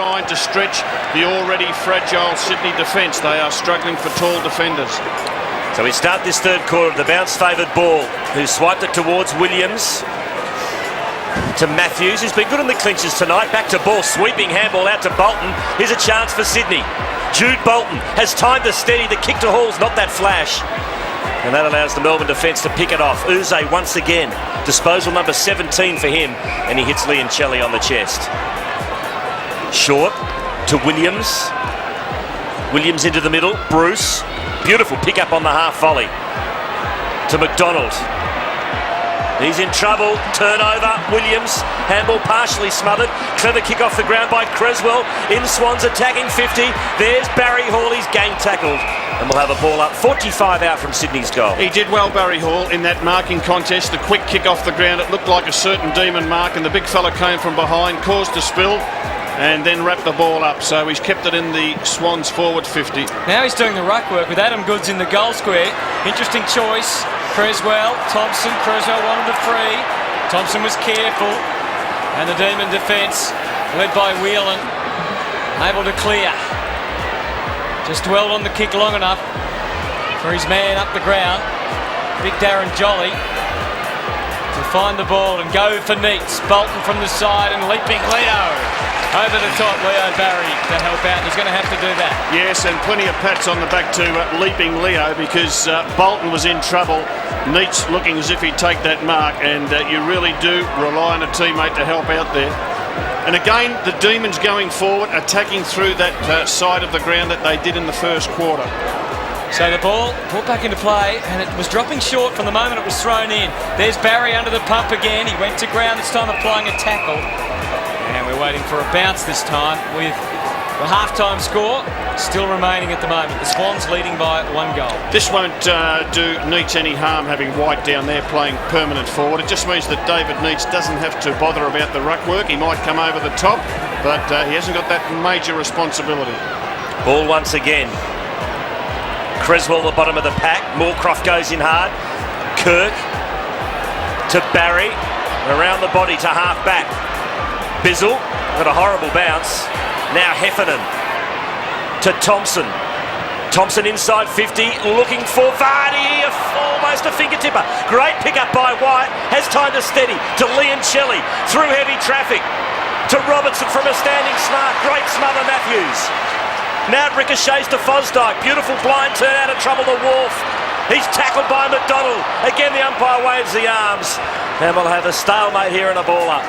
Trying to stretch the already fragile Sydney defence. They are struggling for tall defenders. So we start this third quarter. The bounce favoured ball, who swiped it towards Williams. To Matthews, who's been good in the clinches tonight. Back to ball, sweeping handball out to Bolton. Here's a chance for Sydney. Jude Bolton has time to steady. The kick to Hall's not that flash. And that allows the Melbourne defence to pick it off. Uze once again. Disposal number 17 for him. And he hits Liancelli on the chest. Short to Williams. Williams into the middle. Bruce. Beautiful pick up on the half volley. To McDonald. He's in trouble. Turnover. Williams. Handball partially smothered. Clever kick off the ground by Creswell. In Swans attacking 50. There's Barry Hall. He's gang tackled. And we'll have a ball up. 45 out from Sydney's goal. He did well, Barry Hall, in that marking contest. The quick kick off the ground. It looked like a certain demon mark, and the big fella came from behind, caused a spill, and then wrapped the ball up. So he's kept it in the Swans forward 50. Now he's doing the ruck work with Adam Goods in the goal square. Interesting choice. Creswell, Thompson. Creswell wanted a free. Thompson was careful. And the Demon defence, led by Whelan, able to clear. Just dwelled on the kick long enough for his man up the ground. Big Darren Jolly to find the ball and go for Neats. Bolton from the side and leaping Leo. Over the top, Leo Barry to help out. He's going to have to do that. Yes, and plenty of pats on the back to leaping Leo, because Bolton was in trouble. Neats looking as if he'd take that mark, and you really do rely on a teammate to help out there. And again, the Demons going forward, attacking through that side of the ground that they did in the first quarter. So the ball brought back into play, and it was dropping short from the moment it was thrown in. There's Barry under the pump again. He went to ground, this time applying a tackle. And we're waiting for a bounce this time, with the half-time score still remaining at the moment. The Swans leading by 1 goal. This won't do Neats any harm, having White down there playing permanent forward. It just means that David Neats doesn't have to bother about the ruck work. He might come over the top, but he hasn't got that major responsibility. Ball once again. Creswell the bottom of the pack. Moorcroft goes in hard. Kirk to Barry. Around the body to half back. Bizzle got a horrible bounce. Now Heffernan to Thompson. Thompson inside 50, looking for Vardy, almost a fingertipper. Great pick up by White, has time to steady. To Liancelli, through heavy traffic. To Robertson from a standing smart, great smother Matthews. Now it ricochets to Fosdyke, beautiful blind turn out of trouble to Wolf. He's tackled by McDonald. Again the umpire waves the arms. And we'll have a stalemate here and a ball up.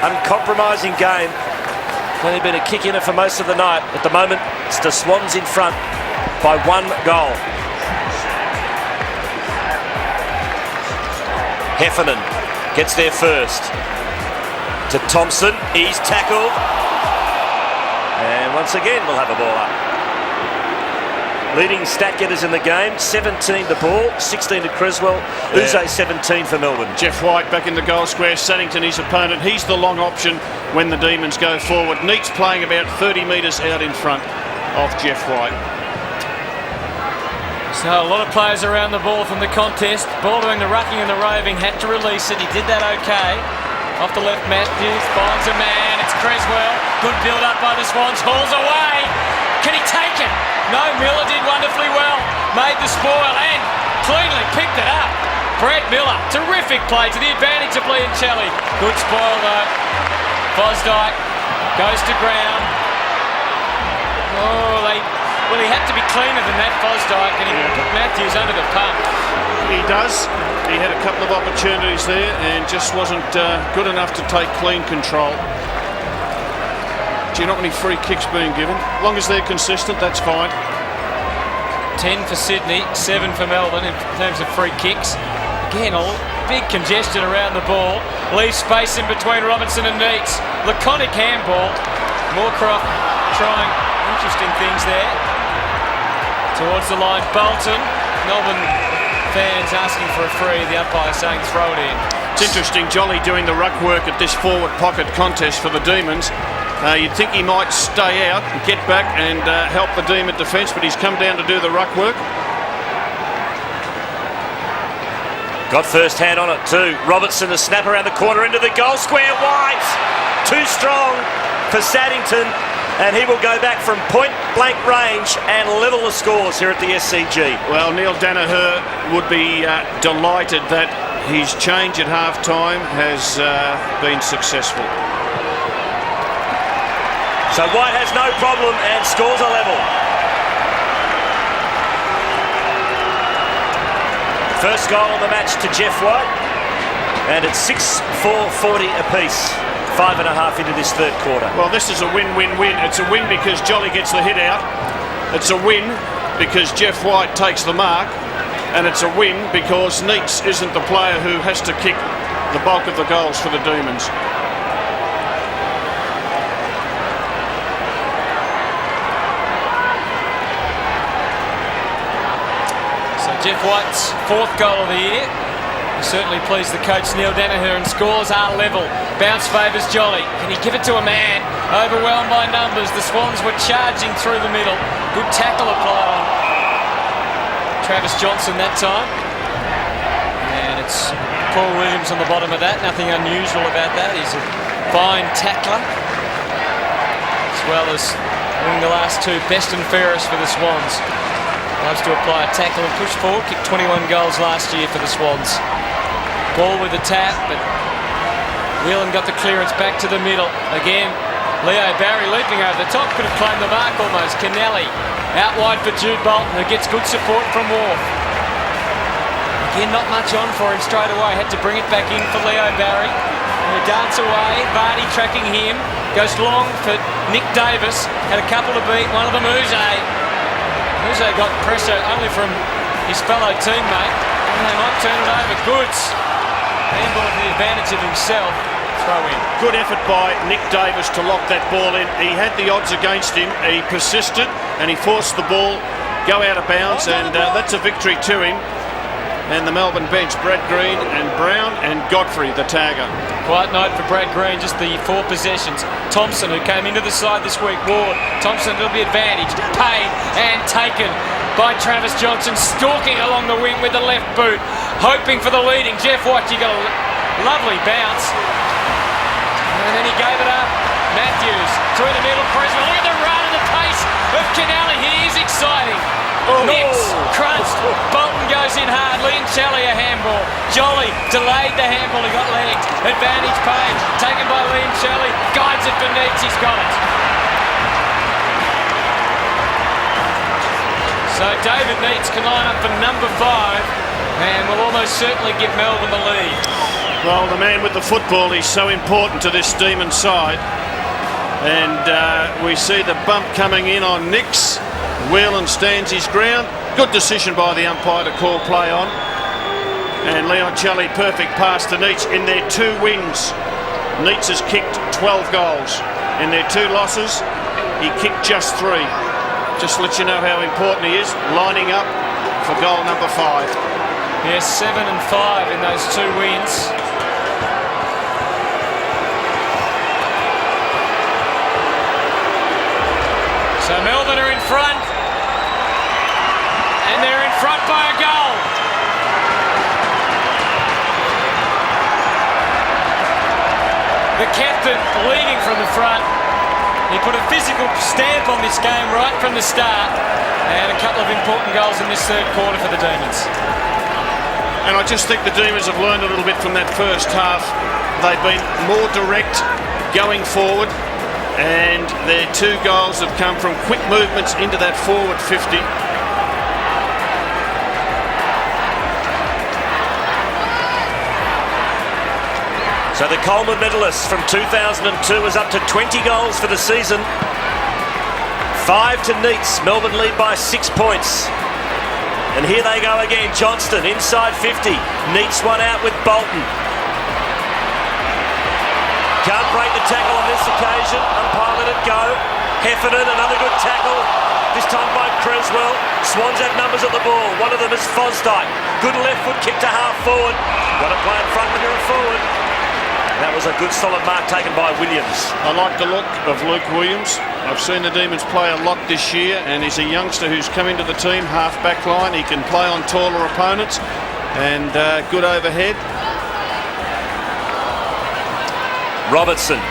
Uncompromising game. Only been a kick in it for most of the night. At the moment, it's the Swans in front by 1 goal. Heffernan gets there first. To Thompson, he's tackled. And once again, we'll have a ball up. Leading stat getters in the game, 17 to Ball, 16 to Creswell, Uze 17 for Melbourne. Jeff White back in the goal square, Saddington his opponent. He's the long option when the Demons go forward. Neats playing about 30 metres out in front of Jeff White. So a lot of players around the ball from the contest. Ball doing the rucking and the roving, had to release it. He did that okay. Off the left, Matthews finds a man. It's Creswell. Good build up by the Swans. Hauls away. Can he take it? No, Miller did wonderfully well. Made the spoil and cleanly picked it up. Brad Miller, terrific play to the advantage of Liancelli. Good spoil though. Fosdyke goes to ground. Oh, he had to be cleaner than that, Fosdyke, and he put Matthews under the pump. He does. He had a couple of opportunities there and just wasn't good enough to take clean control. Do you not many free kicks being given? As long as they're consistent, that's fine. 10 for Sydney, 7 for Melbourne in terms of free kicks. Again, a big congestion around the ball. Leaves space in between Robinson and Neats. Laconic handball. Moorcroft trying interesting things there. Towards the line, Bolton. Melbourne fans asking for a free. The umpire saying throw it in. It's interesting, Jolly doing the ruck work at this forward pocket contest for the Demons. You'd think he might stay out and get back and help the Demon defence, but he's come down to do the ruck work. Got first hand on it too. Robertson, a snap around the corner into the goal square. White too strong for Saddington, and he will go back from point-blank range and level the scores here at the SCG. Well, Neil Danaher would be delighted that his change at half-time has been successful. So White has no problem and scores a level. First goal on the match to Jeff White, and it's 6-4-40 apiece. 5.5 into this third quarter. Well, this is a win-win-win. It's a win because Jolly gets the hit out. It's a win because Jeff White takes the mark. And it's a win because Neitz isn't the player who has to kick the bulk of the goals for the Demons. So Jeff White's fourth goal of the year. Certainly pleased the coach Neil Danaher, and scores are level. Bounce favours Jolly. Can he give it to a man? Overwhelmed by numbers. The Swans were charging through the middle. Good tackle applied on Travis Johnson that time. And it's Paul Williams on the bottom of that. Nothing unusual about that. He's a fine tackler, as well as winning the last two best and fairest for the Swans. Loves to apply a tackle and push forward. Kicked 21 goals last year for the Swans. Ball with a tap, but Whelan got the clearance back to the middle. Again, Leo Barry leaping over the top, could have claimed the mark almost. Kennelly out wide for Jude Bolton, who gets good support from Wharf. Again, not much on for him straight away. Had to bring it back in for Leo Barry. And he dance away. Vardy tracking him. Goes long for Nick Davis. Had a couple to beat. One of them, Uze. Uze got pressure only from his fellow teammate. And they might turn it over. Goods. Handball to the advantage of himself. Throw in. Good effort by Nick Davis to lock that ball in. He had the odds against him. He persisted and he forced the ball go out of bounds, and that's a victory to him. And the Melbourne bench, Brad Green and Brown and Godfrey, the tagger. Quiet night for Brad Green, just the 4 possessions. Thompson, who came into the side this week, Ward. Thompson, it'll be advantaged. Paid and taken by Travis Johnson, stalking along the wing with the left boot, hoping for the leading. Jeff White, you got a lovely bounce. And then he gave it up. Matthews through the middle. Creswell, look at the run and the pace of Kennelly. He is exciting. Nix crunched. Bolton goes in hard. Liam Shelley a handball. Jolly delayed the handball. He got legged. Advantage Page taken by Liam Shelley. Guides it for Nix. He's got it. So David Neitz can line up for number 5 and will almost certainly give Melbourne the lead. Well, the man with the football is so important to this Demon side. And we see the bump coming in on Nix. Whelan stands his ground. Good decision by the umpire to call play on. And Leon Shelley, perfect pass to Neitz. In their 2 wins, Neitz has kicked 12 goals. In their 2 losses, he kicked just 3. Just to let you know how important he is, lining up for goal number 5. Yes, 7 and 5 in those 2 wins. So Melbourne are in front, and they're in front by a goal. The captain leading from the front. He put a physical stamp on this game right from the start, and a couple of important goals in this third quarter for the Demons. And I just think the Demons have learned a little bit from that first half. They've been more direct going forward, and their 2 goals have come from quick movements into that forward 50. So the Coleman medalist from 2002 is up to 20 goals for the season. 5 to Neitz. Melbourne lead by 6 points. And here they go again. Johnston inside 50. Neitz one out with Bolton. Can't break the tackle on this occasion. Umpire let it go. Heffernan, another good tackle. This time by Creswell. Swans have numbers at the ball. One of them is Fosdyke. Good left foot kick to half forward. Got to play in front when you're a forward. That was a good solid mark taken by Williams. I like the look of Luke Williams. I've seen the Demons play a lot this year, and he's a youngster who's come into the team, half back line. He can play on taller opponents, and good overhead. Robertson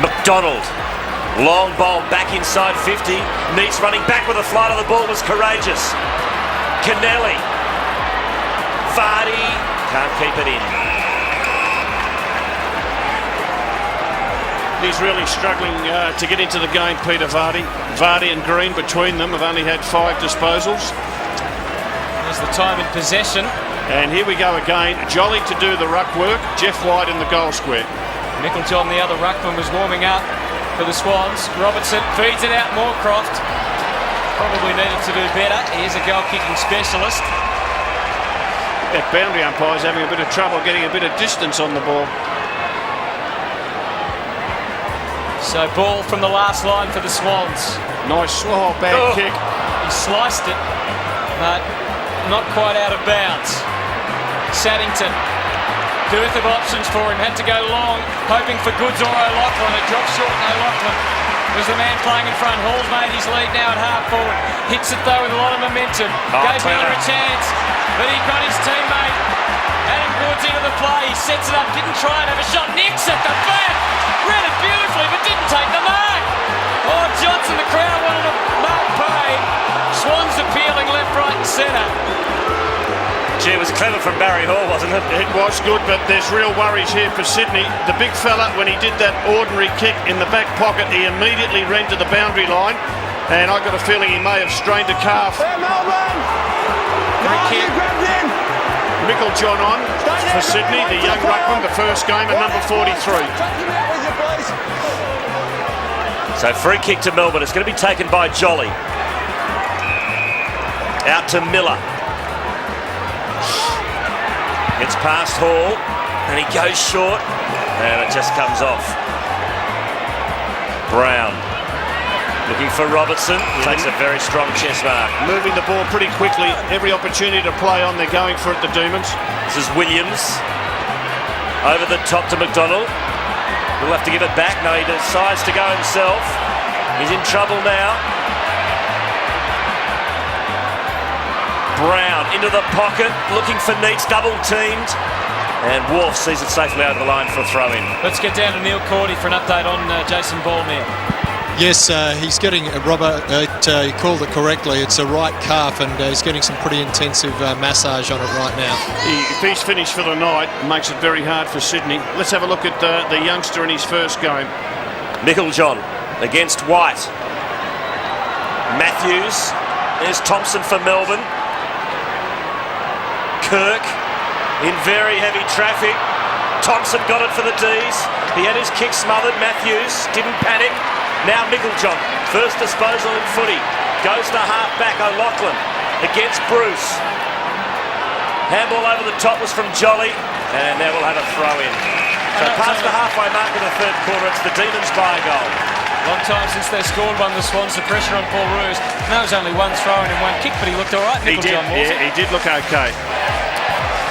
McDonald. Long bowl back inside 50. Neats running back with a flight of the ball was courageous. Kennelly. Vardy can't keep it in. He's really struggling to get into the game, Peter Vardy. Vardy and Green between them have only had 5 disposals. There's the time in possession. And here we go again. Jolly to do the ruck work. Jeff White in the goal square. Mickeljohn, the other ruckman, was warming up for the Swans. Robertson feeds it out. Moorcroft probably needed to do better. Here's a goal-kicking specialist. That boundary umpire's having a bit of trouble getting a bit of distance on the ball. So ball from the last line for the Swans. Nice, bad kick. He sliced it, but not quite out of bounds. Saddington, dearth of options for him, had to go long, hoping for Goods or O'Loughlin. It dropped short and O'Loughlin was the man playing in front. Hall's made his lead now at half forward. Hits it though with a lot of momentum. Goes Miller a chance, but he got his teammate Adam Goods into the play. He sets it up, didn't try and have a shot. Nicks at the back. Read it beautifully, but didn't take the mark. Oh, Johnson, the crowd wanted a mark paid. Swans appealing left, right and centre. Gee, it was clever from Barry Hall, wasn't it? It was good, but there's real worries here for Sydney. The big fella, when he did that ordinary kick in the back pocket, he immediately ran to the boundary line, and I got a feeling he may have strained a calf. Melbourne! Free kick. Mickeljohn on for Sydney, the young ruckman, the first game at number 43. So free kick to Melbourne. It's going to be taken by Jolly. Out to Miller. Gets past Hall, and he goes short, and it just comes off. Brown. Looking for Robertson. Takes a very strong chest mark. Moving the ball pretty quickly. Every opportunity to play on, they're going for it, the Demons. This is Williams. Over the top to McDonald. He'll have to give it back. No, he decides to go himself. He's in trouble now. Brown into the pocket, looking for Neats, double teamed. And Wolf sees it safely over the line for a throw in. Let's get down to Neil Cordy for an update on Jason Ball now. Yes, he's getting, Robert, he called it correctly, it's a right calf, and he's getting some pretty intensive massage on it right now. If he's finished for the night, it makes it very hard for Sydney. Let's have a look at the youngster in his first game. Mickeljohn against White. Matthews. There's Thompson for Melbourne. Kirk in very heavy traffic. Thompson got it for the D's. He had his kick smothered. Matthews didn't panic. Now Mickeljohn, first disposal in footy. Goes to half-back O'Loughlin against Bruce. Handball over the top was from Jolly, and now we'll have a throw-in. So past the halfway mark of the third quarter, it's the Demons by a goal. Long time since they scored one, the Swans, the pressure on Paul Roos. That was only one throw-in and one kick, but he looked all right. He did, he did look okay.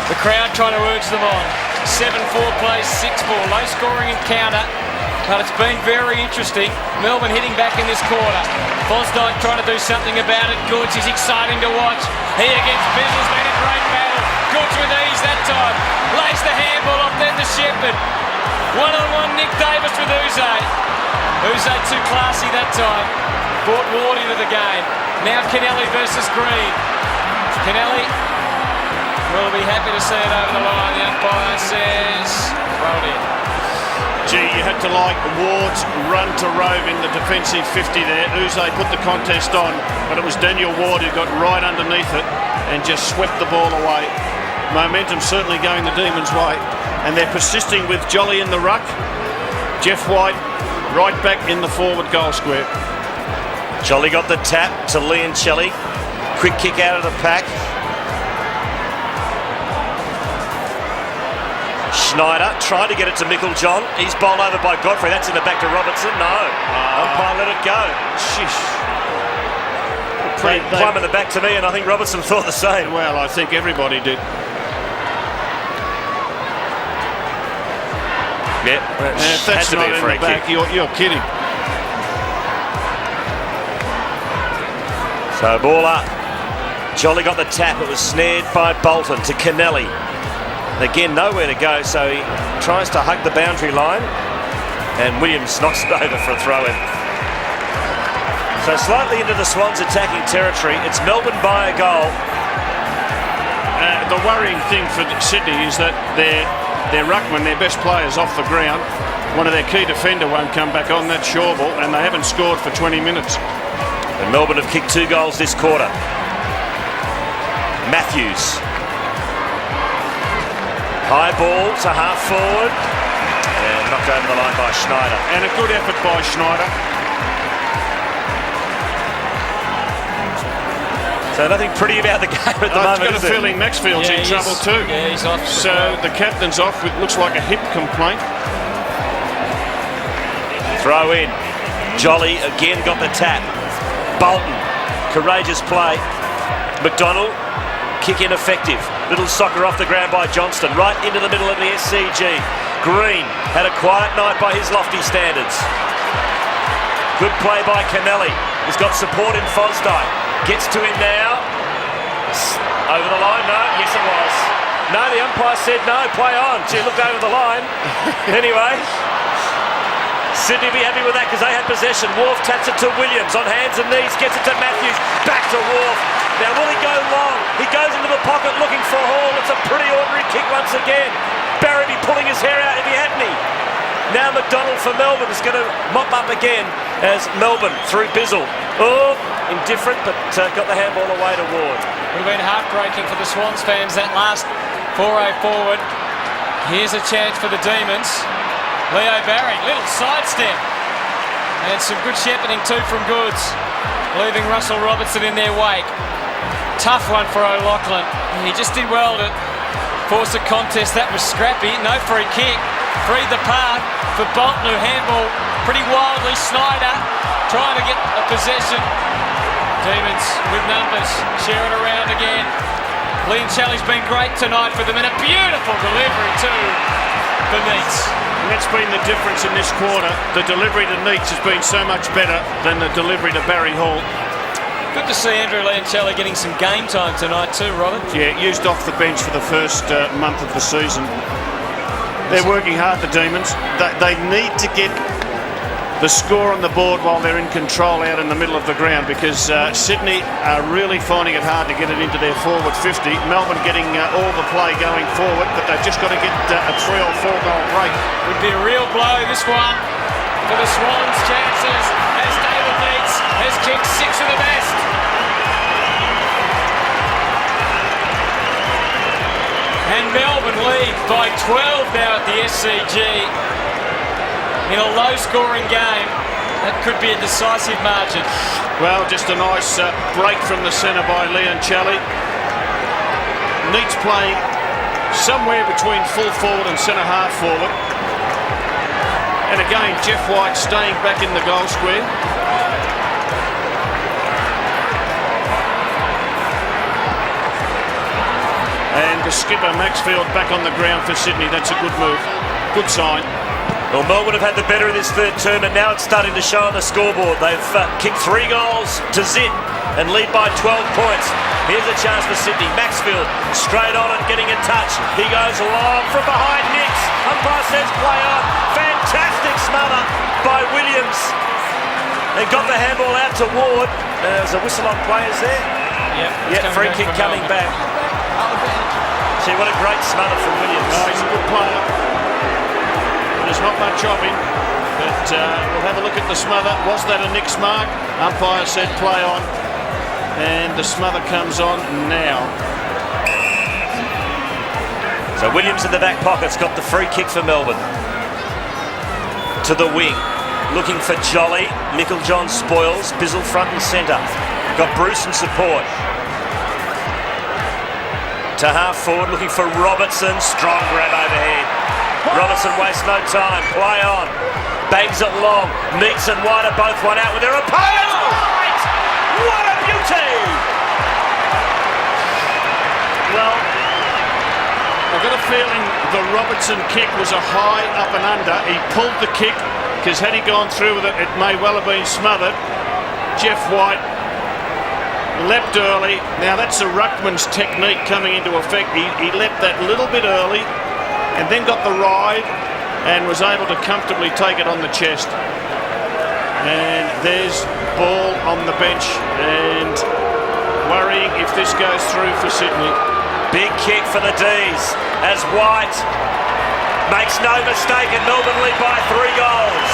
The crowd trying to urge them on. 7-4 plays, 6-4, low-scoring encounter. But it's been very interesting. Melbourne hitting back in this quarter. Fosdyke trying to do something about it. Goods is exciting to watch. He against Bevel's been a great battle. Goods with ease that time. Lays the handball off then to Shepherd. One-on-one Nick Davis with Uze. Uze too classy that time. Brought Ward into the game. Now Kennelly versus Green. Kennelly will be happy to see it over the line. The umpire says throw it in. Gee, you had to like Ward's run to rove in the defensive 50 there. Uze put the contest on, but it was Daniel Ward who got right underneath it and just swept the ball away. Momentum certainly going the Demons' way. And they're persisting with Jolly in the ruck. Jeff White right back in the forward goal square. Jolly got the tap to Leoncelli. Quick kick out of the pack. Schneider tried to get it to Mickeljohn. He's bowled over by Godfrey. That's in the back to Robertson. No. Umpire let it go. Sheesh. Plum in the back to me, and I think Robertson thought the same. Well, I think everybody did. Yeah, if that's not in the back, you're kidding. So ball up. Jolly got the tap. It was snared by Bolton to Kennelly. Again, nowhere to go, so he tries to hug the boundary line. And Williams knocks it over for a throw-in. So slightly into the Swans' attacking territory. It's Melbourne by a goal. The worrying thing for Sydney is that their ruckman, their best players, off the ground. One of their key defender won't come back on, that Shawball, and they haven't scored for 20 minutes. And Melbourne have kicked 2 goals this quarter. Matthews. High ball to half forward. And knocked over the line by Schneider. And a good effort by Schneider. So nothing pretty about the game at the moment, I've got a feeling Maxfield's in trouble too. Yeah, he's off. So the captain's off with, looks like a hip complaint. Throw in. Jolly again got the tap. Bolton, courageous play. McDonald, kick ineffective. Little soccer off the ground by Johnston, right into the middle of the SCG. Green had a quiet night by his lofty standards. Good play by Kennelly. He's got support in Fosdyke. Gets to him now. Over the line? No, yes it was. No, the umpire said no, play on. She looked over the line. Anyway, Sydney be happy with that because they had possession. Wharf taps it to Williams on hands and knees, gets it to Matthews, back to Wharf. Now will he go long? He goes into the pocket looking for Hall. It's a pretty ordinary kick once again. Barraby pulling his hair out if he had any. Now McDonald for Melbourne is going to mop up again as Melbourne through Bizzle. Oh, indifferent, but got the handball away to Ward. Would have been heartbreaking for the Swans fans, that last foray forward. Here's a chance for the Demons. Leo Barry, little sidestep. And some good shepherding too from Goods, leaving Russell Robertson in their wake. Tough one for O'Loughlin. He just did well to force a contest that was scrappy. No free kick. Freed the path for Bolton, who handball pretty wildly. Snyder trying to get a possession. Demons with numbers, share it around again. Liam Shelley's been great tonight for them, and a beautiful delivery too for Neitz. And that's been the difference in this quarter. The delivery to Neitz has been so much better than the delivery to Barry Hall. Good to see Andrew Liancelli getting some game time tonight too, Robert. Yeah, used off the bench for the first month of the season. They're working hard, the Demons. They need to get the score on the board while they're in control out in the middle of the ground, because Sydney are really finding it hard to get it into their forward 50. Melbourne getting all the play going forward, but they've just got to get a 3 or 4 goal break. Would be a real blow, this one, for the Swans' chances, as David Neitz has kicked 6 of the best. And Melbourne lead by 12 now at the SCG. In a low-scoring game, that could be a decisive margin. Well, just a nice break from the centre by Liancelli. Neitz playing somewhere between full forward and centre half forward. And again, Jeff White staying back in the goal square. And the skipper, Maxfield, back on the ground for Sydney. That's a good move. Good sign. Well, Melbourne have had the better of this third term, and now it's starting to show on the scoreboard. They've kicked 3 goals to zip and lead by 12 points. Here's a chance for Sydney. Maxfield straight on and getting a touch. He goes long from behind Nix. Umpire says play on. Fantastic smother by Williams. They got the handball out to Ward. There's a whistle on players there. Yep, free kick coming back. See, what a great smother from Williams. Oh, he's a good player. There's not much of him, but we'll have a look at the smother. Was that a Nix mark? Umpire said play on, and the smother comes on now. So Williams in the back pocket's got the free kick for Melbourne. To the wing, looking for Jolly. Michael-John spoils. Bizzle front and centre. Got Bruce in support. To half forward, looking for Robertson. Strong grab overhead. Robertson wastes no time. Play on. Bangs it long. Neitz and White are both one out with their opponents. Right! What a beauty! Well, I've got a feeling the Robertson kick was a high up and under. He pulled the kick, because had he gone through with it, it may well have been smothered. Jeff White leapt early. Now that's a ruckman's technique coming into effect. He leapt that little bit early and then got the ride and was able to comfortably take it on the chest. And there's Ball on the bench and worrying if this goes through for Sydney. Big kick for the D's as White makes no mistake and Melbourne lead by 3 goals.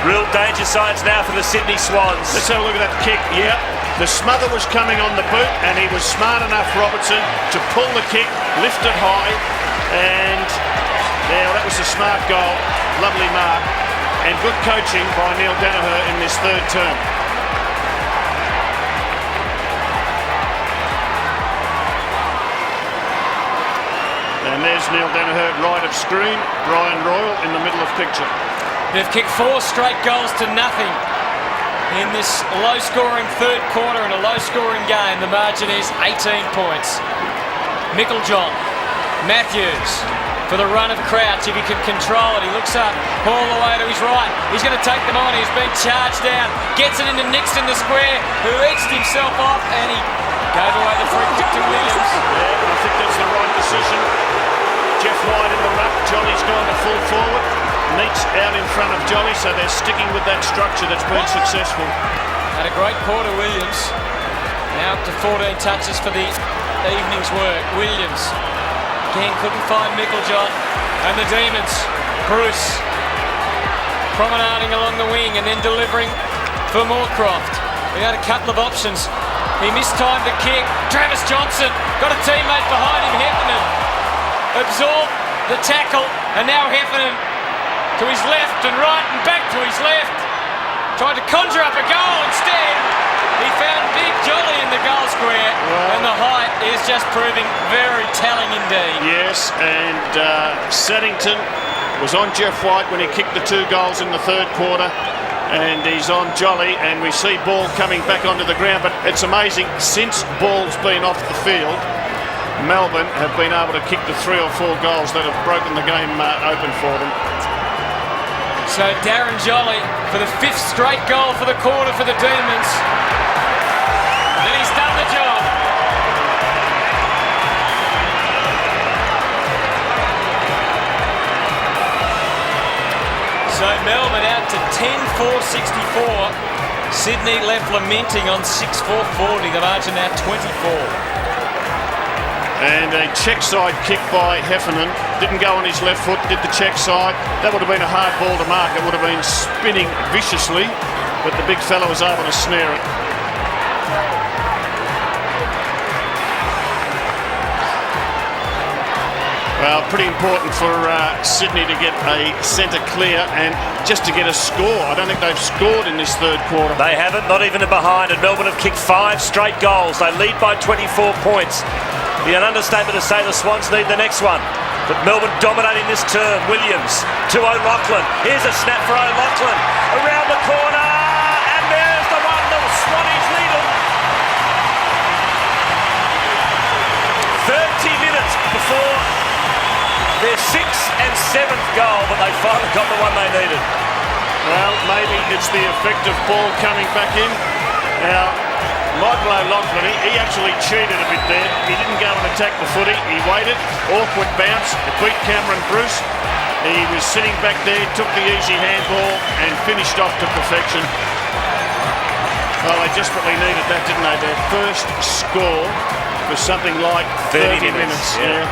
Real danger signs now for the Sydney Swans. Let's have a look at that kick. Yeah, the smother was coming on the boot and he was smart enough, Robertson, to pull the kick, lift it high, and yeah, that was a smart goal. Lovely mark and good coaching by Neil Danaher in this third term. And there's Neil Danaher right of screen, Brian Royal in the middle of picture. They've kicked 4 straight goals to nothing in this low-scoring third quarter in a low-scoring game. The margin is 18 points. Micklejohn, Matthews for the run of Crouch. If he can control it, he looks up all the way to his right. He's going to take them on. He's been charged down. Gets it into Nixon the square, who edged himself off, and he gave away the free kick to Williams. Yeah, I think that's the right decision. Jeff White in the ruck. Jolly's gone to full forward. Neat's out in front of Jolly, so they're sticking with that structure that's been successful. Had a great quarter, Williams. Now up to 14 touches for the evening's work. Williams again couldn't find Micklejohn. And the Demons, Bruce, promenading along the wing and then delivering for Moorcroft. He had a couple of options. He mistimed the kick. Travis Johnson got a teammate behind him. Heffernan absorbed the tackle, and now Heffernan to his left and right and back to his left. Tried to conjure up a goal instead. He found Big Jolly in the goal square, and the height is just proving very telling indeed. Yes, and Saddington was on Jeff White when he kicked the 2 goals in the third quarter, and he's on Jolly, and we see Ball coming back onto the ground. But it's amazing, since Ball's been off the field, Melbourne have been able to kick the 3 or 4 goals that have broken the game open for them. So Darren Jolly for the 5th straight goal for the quarter for the Demons. And he's done the job. So Melbourne out to 10-4-64. Sydney left lamenting on 6-4-40. The margin now 24. And a check side kick by Heffernan. Didn't go on his left foot, did the check side. That would have been a hard ball to mark. It would have been spinning viciously, but the big fella was able to snare it. Well, pretty important for Sydney to get a centre clear and just to get a score. I don't think they've scored in this third quarter. They haven't, not even a behind, and Melbourne have kicked 5 straight goals. They lead by 24 points. Be an understatement to say the Swans need the next one. But Melbourne dominating this term. Williams to O'Loughlin. Here's a snap for O'Loughlin. Around the corner. And there's the one that Swannies needed. 30 minutes before their 6th and 7th goal, but they finally got the one they needed. Well, maybe it's the effect of Ball coming back in. Now, Michael O'Loughlin, he actually cheated a bit there. He didn't go and attack the footy. He waited, awkward bounce, it beat Cameron Bruce. He was sitting back there, took the easy handball and finished off to perfection. Well, they desperately needed that, didn't they? Their first score was something like 30 minutes. Yeah.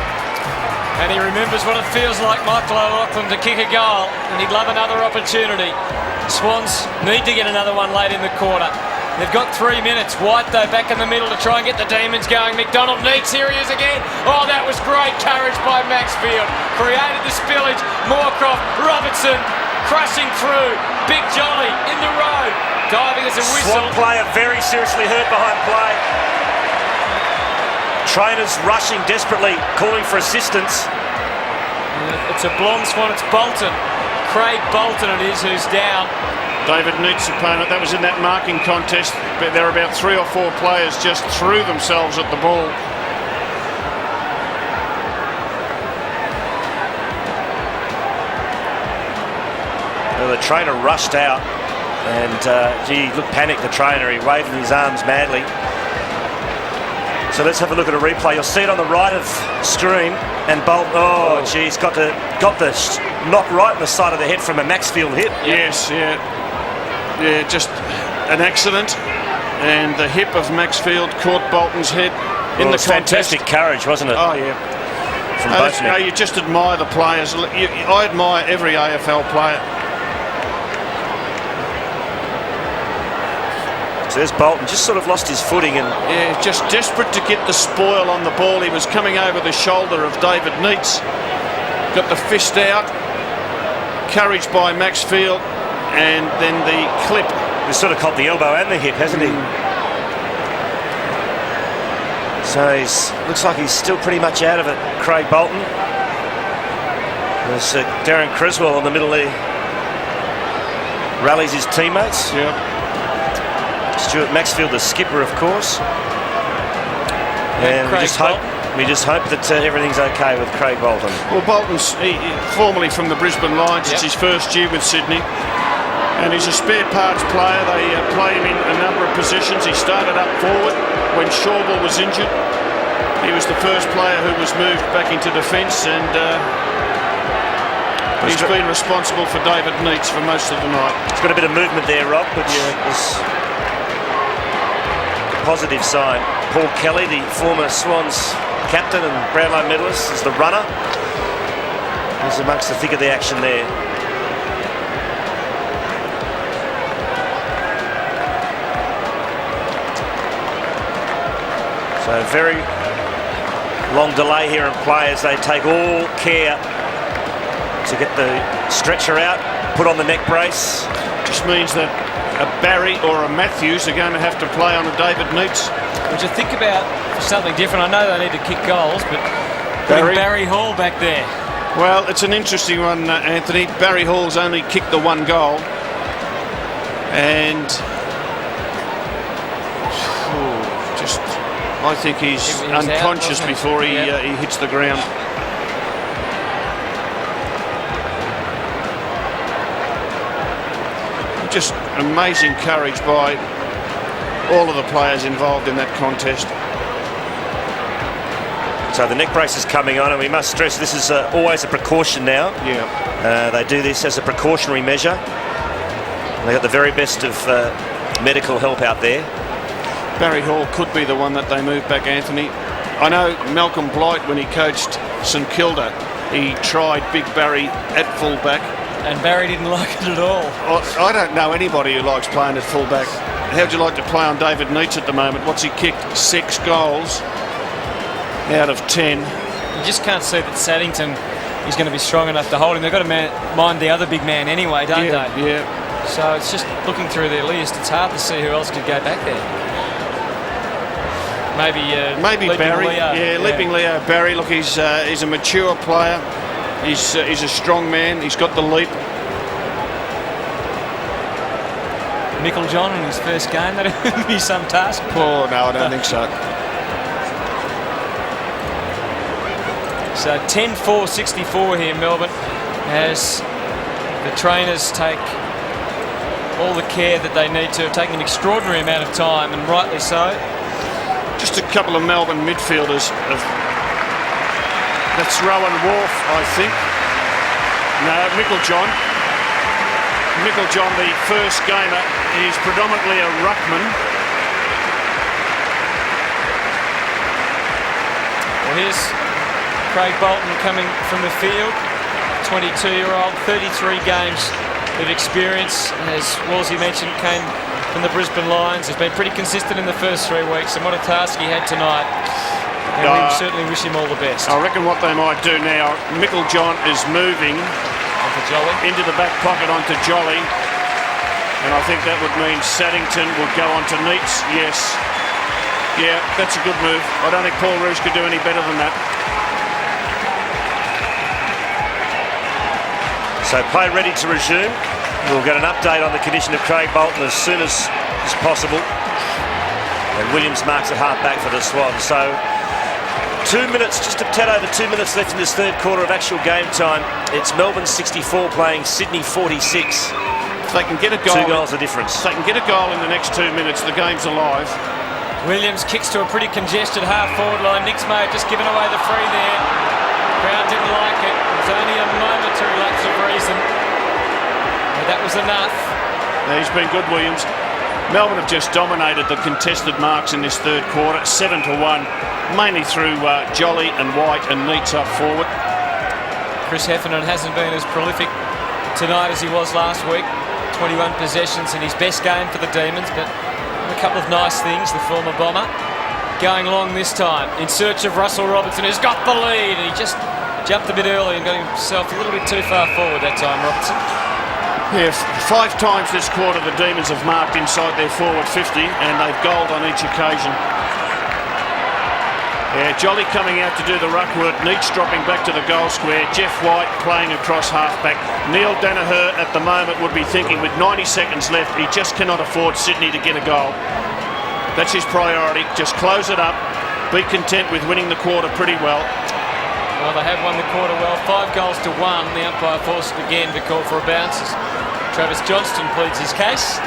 And he remembers what it feels like, Michael O'Loughlin, to kick a goal, and he'd love another opportunity. Swans need to get another one late in the quarter. They've got 3 minutes. White, though, back in the middle to try and get the Demons going. McDonald needs. Here he is again. Oh, that was great courage by Maxfield. Created the spillage. Moorcroft, Robertson, crushing through. Big Jolly in the road. Diving as a whistle. Swan player very seriously hurt behind play. Trainers rushing desperately, calling for assistance. It's a blonde Swan. It's Bolton. Craig Bolton it is who's down. David Neat's opponent, that was in that marking contest. There were about 3 or 4 players just threw themselves at the ball. Well, the trainer rushed out. And gee, looked panicked, the trainer. He waving his arms madly. So let's have a look at a replay. You'll see it on the right of screen. And Bolton, oh, geez, got the knock right in the side of the head from a Maxfield hit. Yes, yeah. Yeah, just an accident. And the hip of Maxfield caught Bolton's head in the contest. Fantastic courage, wasn't it? Oh, yeah. From both men. You just admire the players. I admire every AFL player. So there's Bolton, just sort of lost his footing and just desperate to get the spoil on the ball. He was coming over the shoulder of David Neitz. Got the fist out. Courage by Maxfield, and then the clip. He's sort of caught the elbow and the hip, hasn't he? So looks like he's still pretty much out of it, Craig Bolton. There's Darren Creswell in the middle there. Rallies his teammates. Yeah. Stuart Maxfield, the skipper, of course. And we just hope that everything's okay with Craig Bolton. Well, Bolton's formerly from the Brisbane Lions. It's his first year with Sydney. And he's a spare parts player. They play him in a number of positions. He started up forward when Shawball was injured. He was the first player who was moved back into defence, and he's been responsible for David Neitz for most of the night. He's got a bit of movement there, Rob, which is a positive sign. Paul Kelly, the former Swans captain and Brownlow medalist, is the runner. He's amongst the thick of the action there. So very long delay here in play as they take all care to get the stretcher out, put on the neck brace. Just means that a Barry or a Matthews are going to have to play on a David Neitz. Would you think about something different? I know they need to kick goals, but Barry Hall back there. Well, it's an interesting one, Anthony. Barry Hall's only kicked the one goal, and I think he's unconscious before he hits the ground. Just amazing courage by all of the players involved in that contest. So the neck brace is coming on, and we must stress this is always a precaution now. Yeah. They do this as a precautionary measure. They got the very best of medical help out there. Barry Hall could be the one that they move back, Anthony. I know Malcolm Blight, when he coached St Kilda, he tried Big Barry at fullback. And Barry didn't like it at all. I don't know anybody who likes playing at fullback. How'd you like to play on David Neitz at the moment? What's he kicked? 6 goals out of 10. You just can't see that Saddington is going to be strong enough to hold him. They've got to mind the other big man anyway, don't they? Yeah. So it's just looking through their list, it's hard to see who else could go back there. Maybe Barry. Leo. Leaping Leo Barry. Look, he's a mature player. He's a strong man. He's got the leap. Michael John in his first game, that would be some task. Oh, no, I don't think so. So 10-4-64 here in Melbourne, as the trainers take all the care that they need to, taking an extraordinary amount of time, and rightly so. Just a couple of Melbourne midfielders. That's Rowan Wharf, I think. No, Micklejohn. Micklejohn, the first gamer. He's predominantly a ruckman. Well, here's Craig Bolton coming from the field. 22-year-old, 33 games of experience. As Wolsey mentioned, came from the Brisbane Lions. Has been pretty consistent in the first 3 weeks, and what a task he had tonight. And we certainly wish him all the best. I reckon what they might do now, Micklejohn is moving into the back pocket onto Jolly, and I think that would mean Saddington would go onto Neitz. Yes. Yeah, that's a good move. I don't think Paul Roos could do any better than that. So play ready to resume. We'll get an update on the condition of Craig Bolton as soon as possible. And Williams marks at half-back for the Swans. So 2 minutes, just a tad over 2 minutes left in this third quarter of actual game time. It's Melbourne 64 playing Sydney 46. If they can get a goal, 2 goals of difference. If they can get a goal in the next 2 minutes, the game's alive. Williams kicks to a pretty congested half-forward line. Nick's may have just given away the free there. Crowd didn't like it. It was only a momentary lapse of reason. But that was enough. He's been good, Williams. Melbourne have just dominated the contested marks in this third quarter, 7-1, mainly through Jolly and White and Neats up forward. Chris Heffernan hasn't been as prolific tonight as he was last week. 21 possessions in his best game for the Demons, but a couple of nice things, the former Bomber. Going long this time, in search of Russell Robertson, who's got the lead, and he just jumped a bit early and got himself a little bit too far forward that time, Robertson. Yeah, 5 times this quarter the Demons have marked inside their forward 50 and they've goaled on each occasion. Yeah, Jolly coming out to do the ruck work, Neats dropping back to the goal square, Jeff White playing across halfback. Neil Danaher at the moment would be thinking with 90 seconds left he just cannot afford Sydney to get a goal. That's his priority, just close it up, be content with winning the quarter pretty well. Well, they have won the quarter well, 5 goals to 1. The umpire forced it again to call for a bounce. Travis Johnston pleads his case.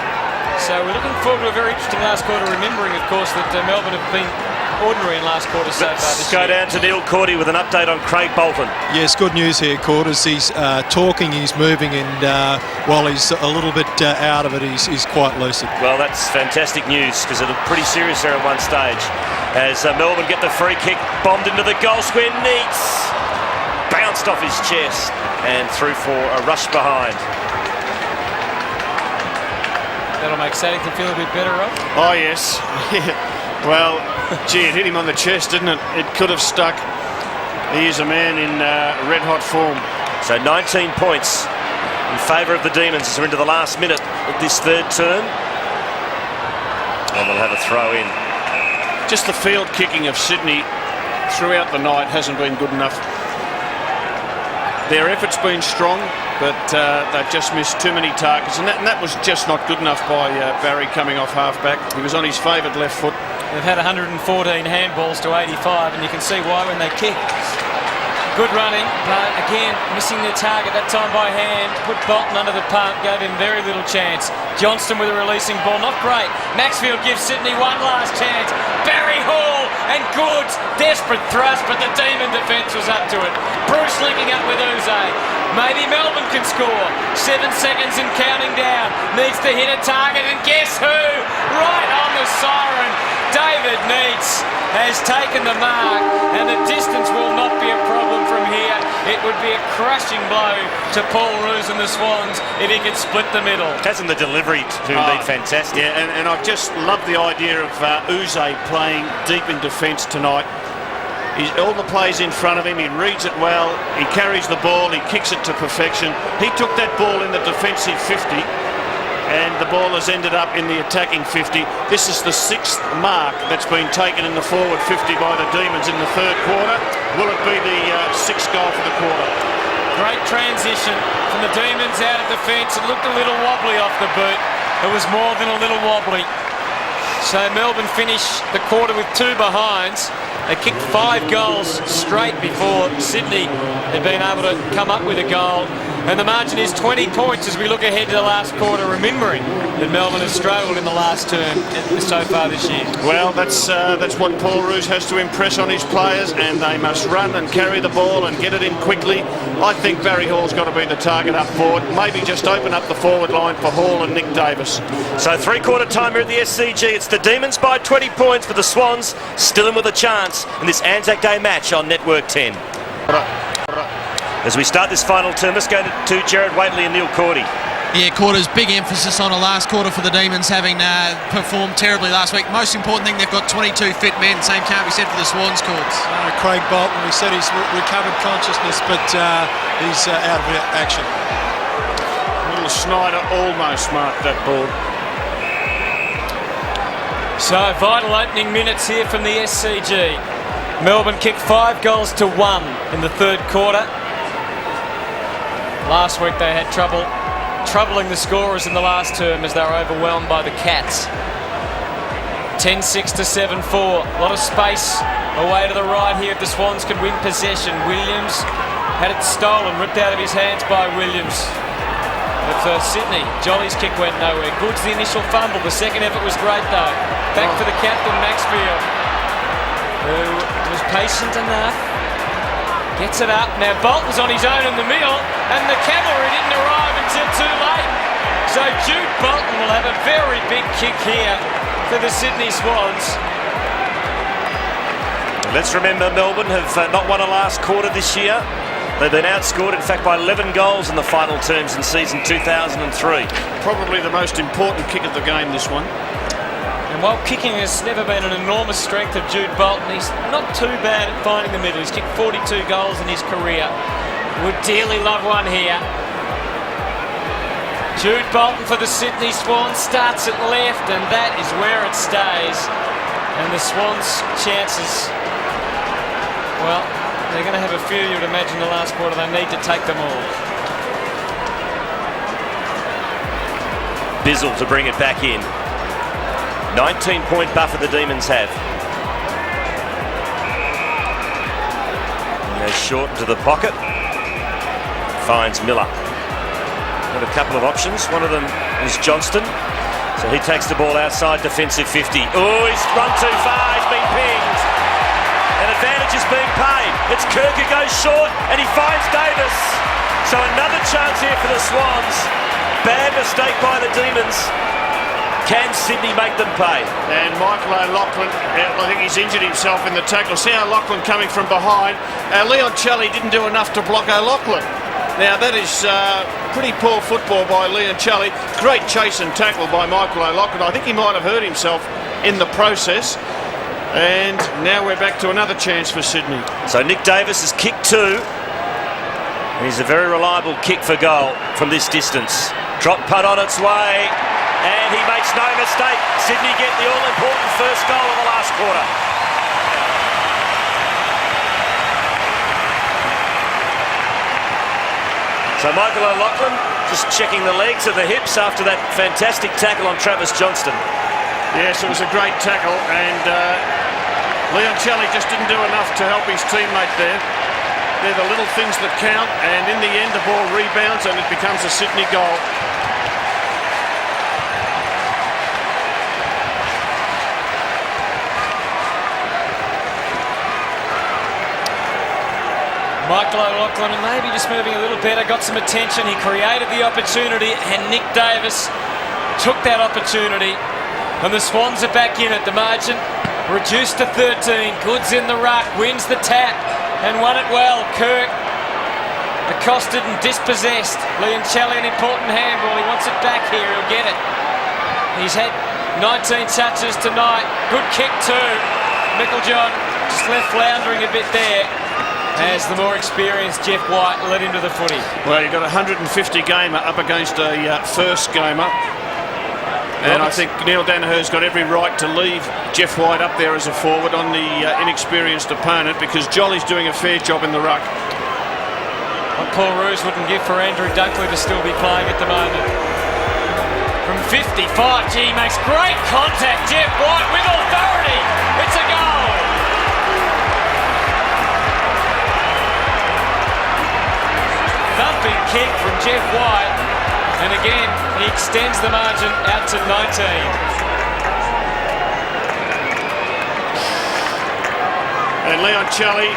So we're looking forward to a very interesting last quarter, remembering, of course, that Melbourne have been ordinary in last quarter so far this year. Let's go down to Neil Cordy with an update on Craig Bolton. Yes, good news here, Quarters. He's talking, he's moving, and while he's a little bit out of it, he's quite lucid. Well, that's fantastic news, because it looked pretty serious there at one stage. As Melbourne get the free kick, bombed into the goal square, Neats bounced off his chest and through for a rush behind. That'll make Saddington feel a bit better, Rob. Oh, yes. Well, gee, it hit him on the chest, didn't it? It could have stuck. He is a man in red-hot form. So 19 points in favour of the Demons as we're into the last minute of this third term. And they'll have a throw in. Just the field kicking of Sydney throughout the night hasn't been good enough. Their effort's been strong, but they've just missed too many targets, and that was just not good enough by Barry coming off halfback. He was on his favoured left foot. They've had 114 handballs to 85, and you can see why when they kick. Good running, but again, missing their target, that time by hand. Put Bolton under the pump, gave him very little chance. Johnston with a releasing ball, not great. Maxfield gives Sydney one last chance. Barry Hall and Goods, desperate thrust, but the Demon defence was up to it. Bruce linking up with Uze. Maybe Melbourne can score. 7 seconds and counting down. Needs to hit a target, and guess who? Right on the siren. David Neats has taken the mark, and the distance will not be a problem from here. It would be a crushing blow to Paul Roos and the Swans if he could split the middle. Hasn't the delivery been fantastic? Yeah, and I just love the idea of Uze playing deep in defence tonight. All the plays in front of him, he reads it well, he carries the ball, he kicks it to perfection. He took that ball in the defensive 50 and the ball has ended up in the attacking 50. This is the 6th mark that's been taken in the forward 50 by the Demons in the third quarter. Will it be the 6th goal for the quarter? Great transition from the Demons out of defence. It looked a little wobbly off the boot. It was more than a little wobbly. So Melbourne finished the quarter with 2 behinds. They kicked 5 goals straight before Sydney had been able to come up with a goal. And the margin is 20 points as we look ahead to the last quarter, remembering that Melbourne has struggled in the last term so far this year. Well, that's what Paul Roos has to impress on his players, and they must run and carry the ball and get it in quickly. I think Barry Hall's got to be the target up forward. Maybe just open up the forward line for Hall and Nick Davis. So 3-quarter time here at the SCG. It's the Demons by 20 points, but the Swans still in with a chance in this Anzac Day match on Network 10. As we start this final term, let's go to Jared Waitley and Neil Cordy. Yeah, quarters, big emphasis on a last quarter for the Demons, having performed terribly last week. Most important thing, they've got 22 fit men. Same can't be said for the Swans, Cords. Craig Bolton, we said he's recovered consciousness, but he's out of action. Little Snyder almost marked that ball. So vital opening minutes here from the SCG. Melbourne kicked 5 goals to 1 in the third quarter. Last week they had troubling the scorers in the last term as they were overwhelmed by the Cats. 10-6 to 7-4. A lot of space away to the right here if the Swans could win possession. Williams had it stolen, ripped out of his hands by Williams. But for Sydney, Jolly's kick went nowhere. Good's the initial fumble. The second effort was great though. Back for the captain, Maxfield, who was patient enough. Gets it up. Now Bolton's on his own in the middle, and the cavalry didn't arrive until too late. So Jude Bolton will have a very big kick here for the Sydney Swans. Let's remember Melbourne have not won a last quarter this year. They've been outscored, in fact, by 11 goals in the final terms in season 2003. Probably the most important kick of the game, this one. And while kicking has never been an enormous strength of Jude Bolton, he's not too bad at finding the middle. He's kicked 42 goals in his career. Would dearly love one here. Jude Bolton for the Sydney Swans starts at left, and that is where it stays. And the Swans' chances, well, they're going to have a few, you'd imagine, the last quarter. They need to take them all. Bizzle to bring it back in. 19-point buffer the Demons have. He goes short into the pocket. Finds Miller. Got a couple of options. One of them is Johnston. So he takes the ball outside defensive 50. Oh, he's run too far. He's been pinged. An advantage is being paid. It's Kirk who goes short, and he finds Davis. So another chance here for the Swans. Bad mistake by the Demons. Can Sydney make them pay? And Michael O'Loughlin, I think he's injured himself in the tackle. See O'Loughlin coming from behind. Leon Chelley didn't do enough to block O'Loughlin. Now that is pretty poor football by Leon Chelley. Great chase and tackle by Michael O'Loughlin. I think he might have hurt himself in the process. And now we're back to another chance for Sydney. So Nick Davis has kicked two. He's a very reliable kick for goal from this distance. Drop putt on its way, and he makes no mistake. Sydney get the all-important first goal of the last quarter. So Michael O'Loughlin just checking the legs and the hips after that fantastic tackle on Travis Johnston. Yes, it was a great tackle, and Leon Chelley just didn't do enough to help his teammate there. They're the little things that count, and in the end the ball rebounds and it becomes a Sydney goal. Michael O'Loughlin maybe just moving a little better, got some attention. He created the opportunity, and Nick Davis took that opportunity. And the Swans are back in at the margin, reduced to 13. Goods in the ruck, wins the tap, and won it well. Kirk accosted and dispossessed. Leon Chelley, an important handball. He wants it back here, he'll get it. He's had 19 touches tonight. Good kick too. Micklejohn just left floundering a bit there as the more experienced Jeff White led into the footy. Well, you've got a 150 gamer up against a first gamer. And I think Neil Danaher's got every right to leave Jeff White up there as a forward on the inexperienced opponent, because Jolly's doing a fair job in the ruck. What Paul Roos wouldn't give for Andrew Dunkley to still be playing at the moment. From 55, gee, he makes great contact. Jeff White with authority. It's a goal. Thumping kick from Jeff White. And again, he extends the margin out to 19. And Leon Chelley,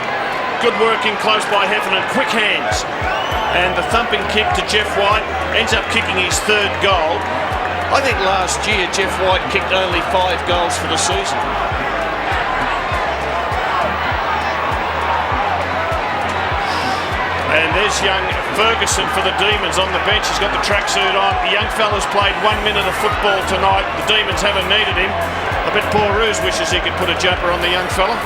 good work in close by Heffernan, quick hands. And the thumping kick to Jeff White ends up kicking his third goal. I think last year Jeff White kicked only 5 goals for the season. And there's young Ferguson for the Demons on the bench. He's got the tracksuit on. The young fella's played 1 minute of football tonight. The Demons haven't needed him. I bet Paul Roos wishes he could put a jumper on the young fella.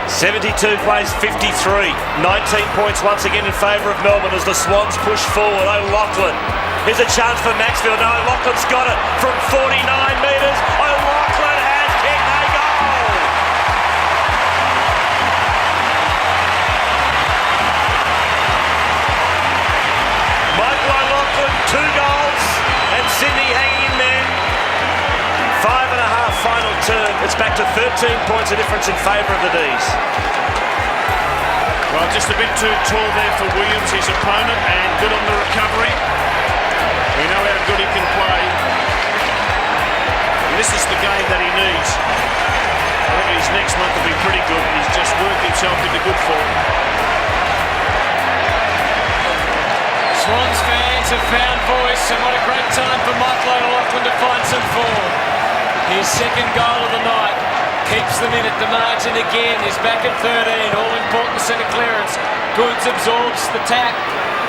72 plays 53. 19 points once again in favour of Melbourne as the Swans push forward. O'Loughlin. Here's a chance for Maxfield. No, O'Loughlin's got it from 49 metres. O'Loughlin has kicked a goal. Michael O'Loughlin, 2 goals, and Sydney hanging in there. 5.5 final term. It's back to 13 points of difference in favour of the D's. Well, just a bit too tall there for Williams, his opponent, and good on the recovery. We know how good he can play. And this is the game that he needs. I think his next month will be pretty good. He's just worked himself into good form. Swans fans have found voice, and what a great time for Michael O'Loughlin to find some form. His second goal of the night keeps them in at the margin again. He's back at 13, all-important centre clearance. Goods absorbs the tap,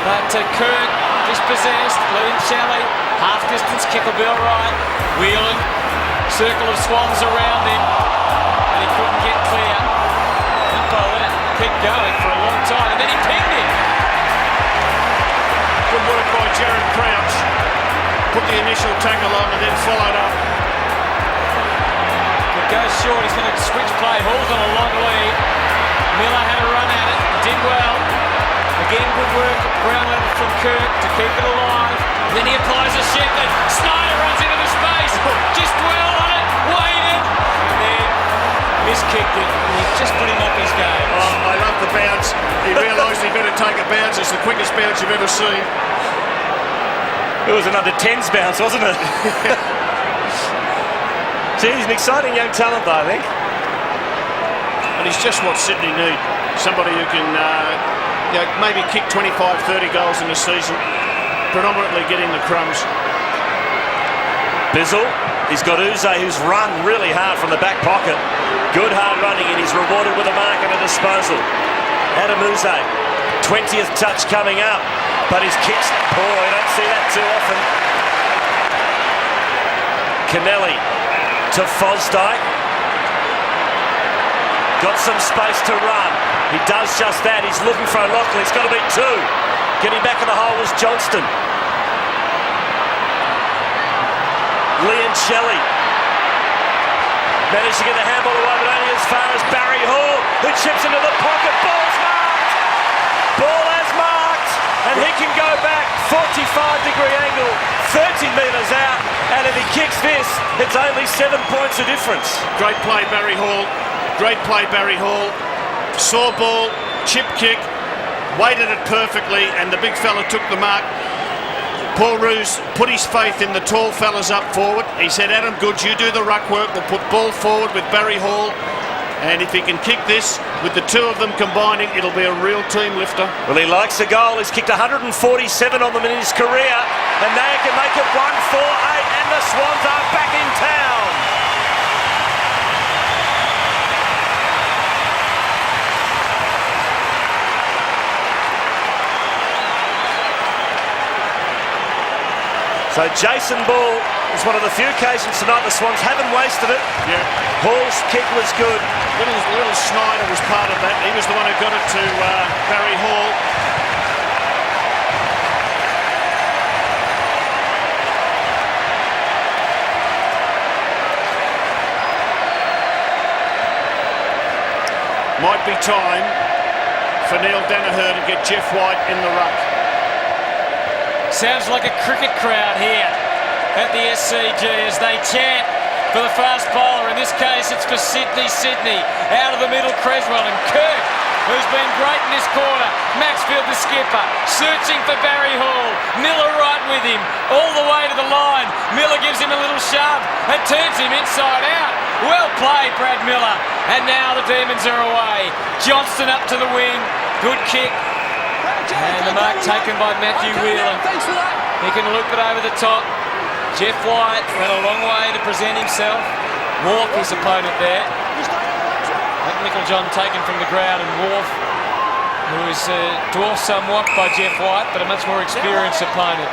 but Kirk dispossessed. Liam Shelley, half-distance kick will be all right. Whelan, circle of Swans around him, and he couldn't get clear. Umpire let it keep going for a long time, and then he pinged him. Good work by Jared Crouch. Put the initial tackle on and then followed up. It goes short, he's going to switch play. Hall's on a long lead. Miller had a run at it, did well. Again, good work at ground level from Kirk to keep it alive. Then he applies a shift and Snyder runs into the space. Just well on it, waited. And then miskicked it. He just put him up his game. Oh, I love the bounce. He realised he better take a bounce. It's the quickest bounce you've ever seen. It was an under-10s bounce, wasn't it? Gee, he's an exciting young talent, though, I think. And he's just what Sydney need. Somebody who can maybe kick 25, 30 goals in a season, predominantly getting the crumbs. Bizzle, he's got Uze, who's run really hard from the back pocket. Good hard running, and he's rewarded with a mark and a disposal. Adam Uze, 20th touch coming up, but his kicks, boy, I don't see that too often. Kennelly to Fosdyke. Got some space to run. He does just that. He's looking for O'Loughlin. He's got to beat two. Getting back in the hole was Johnston. Liam Shelley managed to get the handball away, but only as far as Barry Hall, who chips into the pocket. Ball's marked. Ball has marked, and he can go back 45-degree angle, 30 metres out, and if he kicks this, it's only 7 points of difference. Great play, Barry Hall. Great play, Barry Hall. Saw ball, chip kick, weighted it perfectly, and the big fella took the mark. Paul Roos put his faith in the tall fellas up forward. He said, Adam Goods, you do the ruck work. We'll put ball forward with Barry Hall. And if he can kick this, with the two of them combining, it'll be a real team lifter. Well, he likes the goal. He's kicked 147 on them in his career. And now he can make it 1-4-8, and the Swans are back in town. So Jason Ball is one of the few occasions tonight the Swans haven't wasted it. Yeah. Hall's kick was good. Little Snyder was part of that. He was the one who got it to Barry Hall. Might be time for Neil Danaher to get Jeff White in the ruck. Sounds like a cricket crowd here at the SCG as they chant for the fast bowler. In this case, it's for Sydney. Out of the middle, Creswell, and Kirk, who's been great in this quarter. Maxfield, the skipper, searching for Barry Hall. Miller right with him, all the way to the line. Miller gives him a little shove and turns him inside out. Well played, Brad Miller. And now the Demons are away. Johnston up to the wing. Good kick. And the mark taken by Matthew Whelan. He can loop it over the top. Jeff White went a long way to present himself. Wharf, his opponent there. John taken from the ground, and Wharf, who is dwarfed somewhat by Jeff White, but a much more experienced opponent.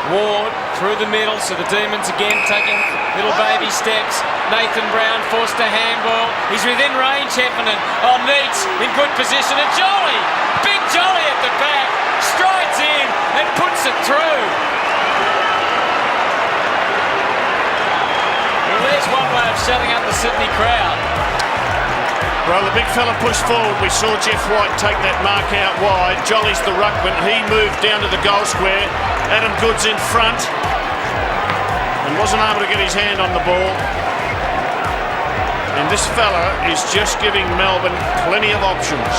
Ward through the middle, so the Demons again taking little baby steps. Nathan Brown forced a handball. He's within range, Heffernan. Oh, Neats in good position. And Jolly, big Jolly at the back, strides in and puts it through. Well, there's one way of shutting up the Sydney crowd. Well, the big fella pushed forward. We saw Jeff White take that mark out wide. Jolly's the ruckman. He moved down to the goal square. Adam Goods in front and wasn't able to get his hand on the ball. And this fella is just giving Melbourne plenty of options.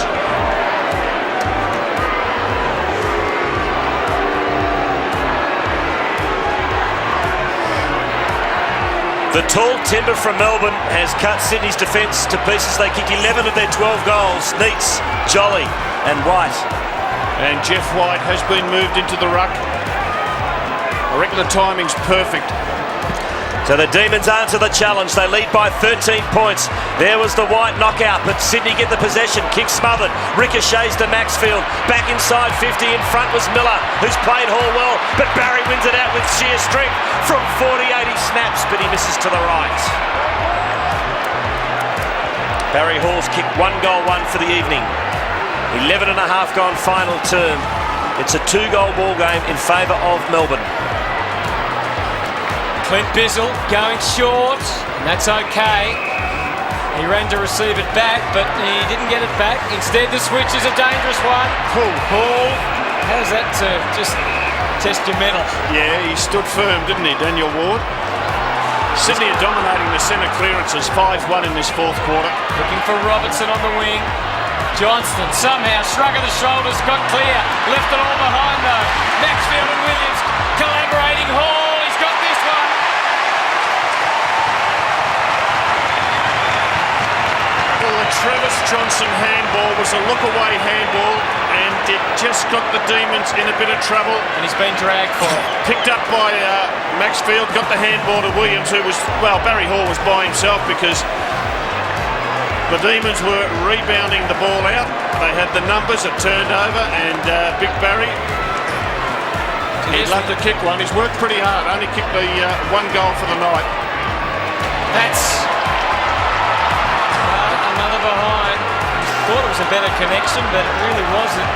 The tall timber from Melbourne has cut Sydney's defence to pieces. They kicked 11 of their 12 goals. Neitz, Jolly and White. And Jeff White has been moved into the ruck. I reckon the timing's perfect. So the Demons answer the challenge. They lead by 13 points. There was the White knockout, but Sydney get the possession. Kick smothered. Ricochets to Maxfield. Back inside 50. In front was Miller, who's played Hall well, but Barry wins it out with sheer strength. From 48 he snaps, but he misses to the right. Barry Hall's kicked 1 goal, 1 for the evening. 11 and a half gone final term. It's a 2-goal ball game in favour of Melbourne. Clint Bizzle going short, and that's okay. He ran to receive it back, but he didn't get it back. Instead, the switch is a dangerous one. Hall, how's that to just test your mettle? Yeah, he stood firm, didn't he, Daniel Ward? Sydney are dominating the centre clearances, 5-1 in this fourth quarter. Looking for Robertson on the wing. Johnston somehow, shrug of the shoulders, got clear. Left it all behind though. Maxfield and Williams collaborating. Hall, he's got this one. Well, the Travis Johnson handball was a look-away handball, and it just got the Demons in a bit of trouble. And he's been dragged for it. Picked up by Maxfield, got the handball to Williams, who was, well, Barry Hall was by himself because the Demons were rebounding the ball out. They had the numbers, it turned over, and Big Barry, he'd love to kick one. He's worked pretty hard, only kicked the 1 goal for the night. That's another behind. Thought it was a better connection, but it really wasn't.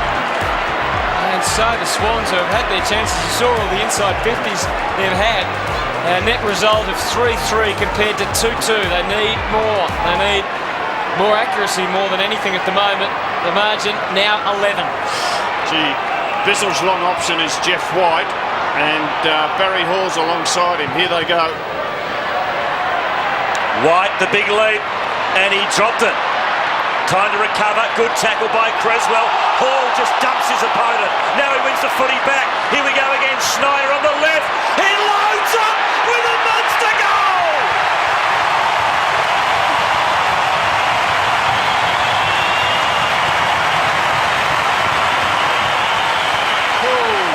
And so the Swans have had their chances. You saw all the inside 50s they've had. A net result of 3-3 compared to 2-2. They need more. They need more accuracy more than anything at the moment. The margin now 11. Gee, Bizzle's long option is Jeff White, and Barry Hall's alongside him. Here they go. White, the big lead, and he dropped it. Time to recover. Good tackle by Creswell. Hall just dumps his opponent. Now he wins the footy back. Here we go again. Schneider on the left. He loads up with a monster goal.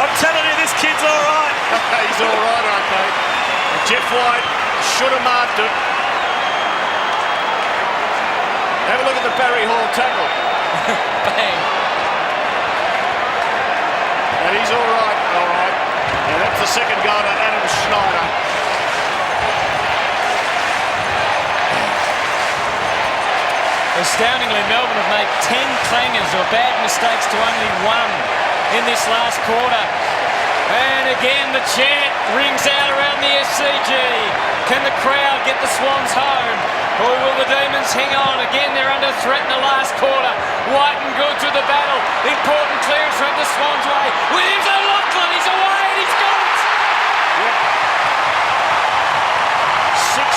I'm telling you, this kid's all right. He's all right, okay. Jeff White should have marked it. Have a look at the Barry Hall tackle. Bang. And he's all right, all right. And that's the second goal to Adam Schneider. Astoundingly, Melbourne have made 10 clangers or bad mistakes to only 1 in this last quarter. And again, the chant rings out around the SCG. Can the crowd get the Swans home? Or will the Demons hang on? Again, they're under threat in the last quarter. White and good through the battle. Important clearance from the Swans way. Williams O'Loughlin, he's away and he's got it! Yep.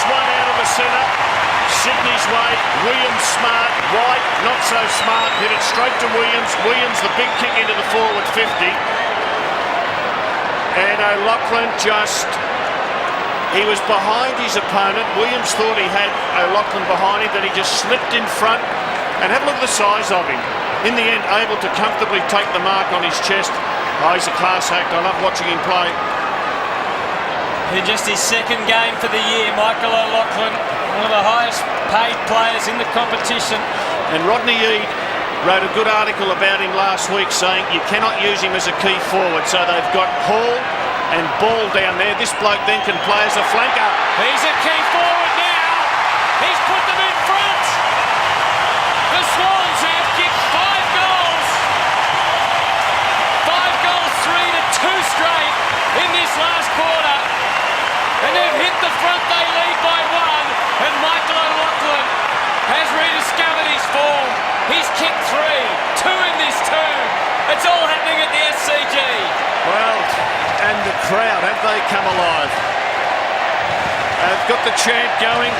6-1 out of the centre. Sydney's way. Williams smart. White not so smart. Hit it straight to Williams. Williams the big kick into the forward 50. And O'Loughlin just... He was behind his opponent. Williams thought he had O'Loughlin behind him, then he just slipped in front. And have a look at the size of him. In the end, able to comfortably take the mark on his chest. Oh, he's a class act. I love watching him play. In just his second game for the year, Michael O'Loughlin, one of the highest paid players in the competition. And Rodney Eade wrote a good article about him last week saying you cannot use him as a key forward. So they've got Hall and Ball down there. This bloke then can play as a flanker. He's a key forward now. He's put them in front. The Swans have kicked 5 goals. 5 goals, 3 to 2 straight in this last quarter. And they've hit the front. They lead by 1. And Michael O'Loughlin has rediscovered his form. He's kicked 3. 2 in this term. It's all happening at the SCG. Well, and the crowd, have they come alive? They've got the chant going.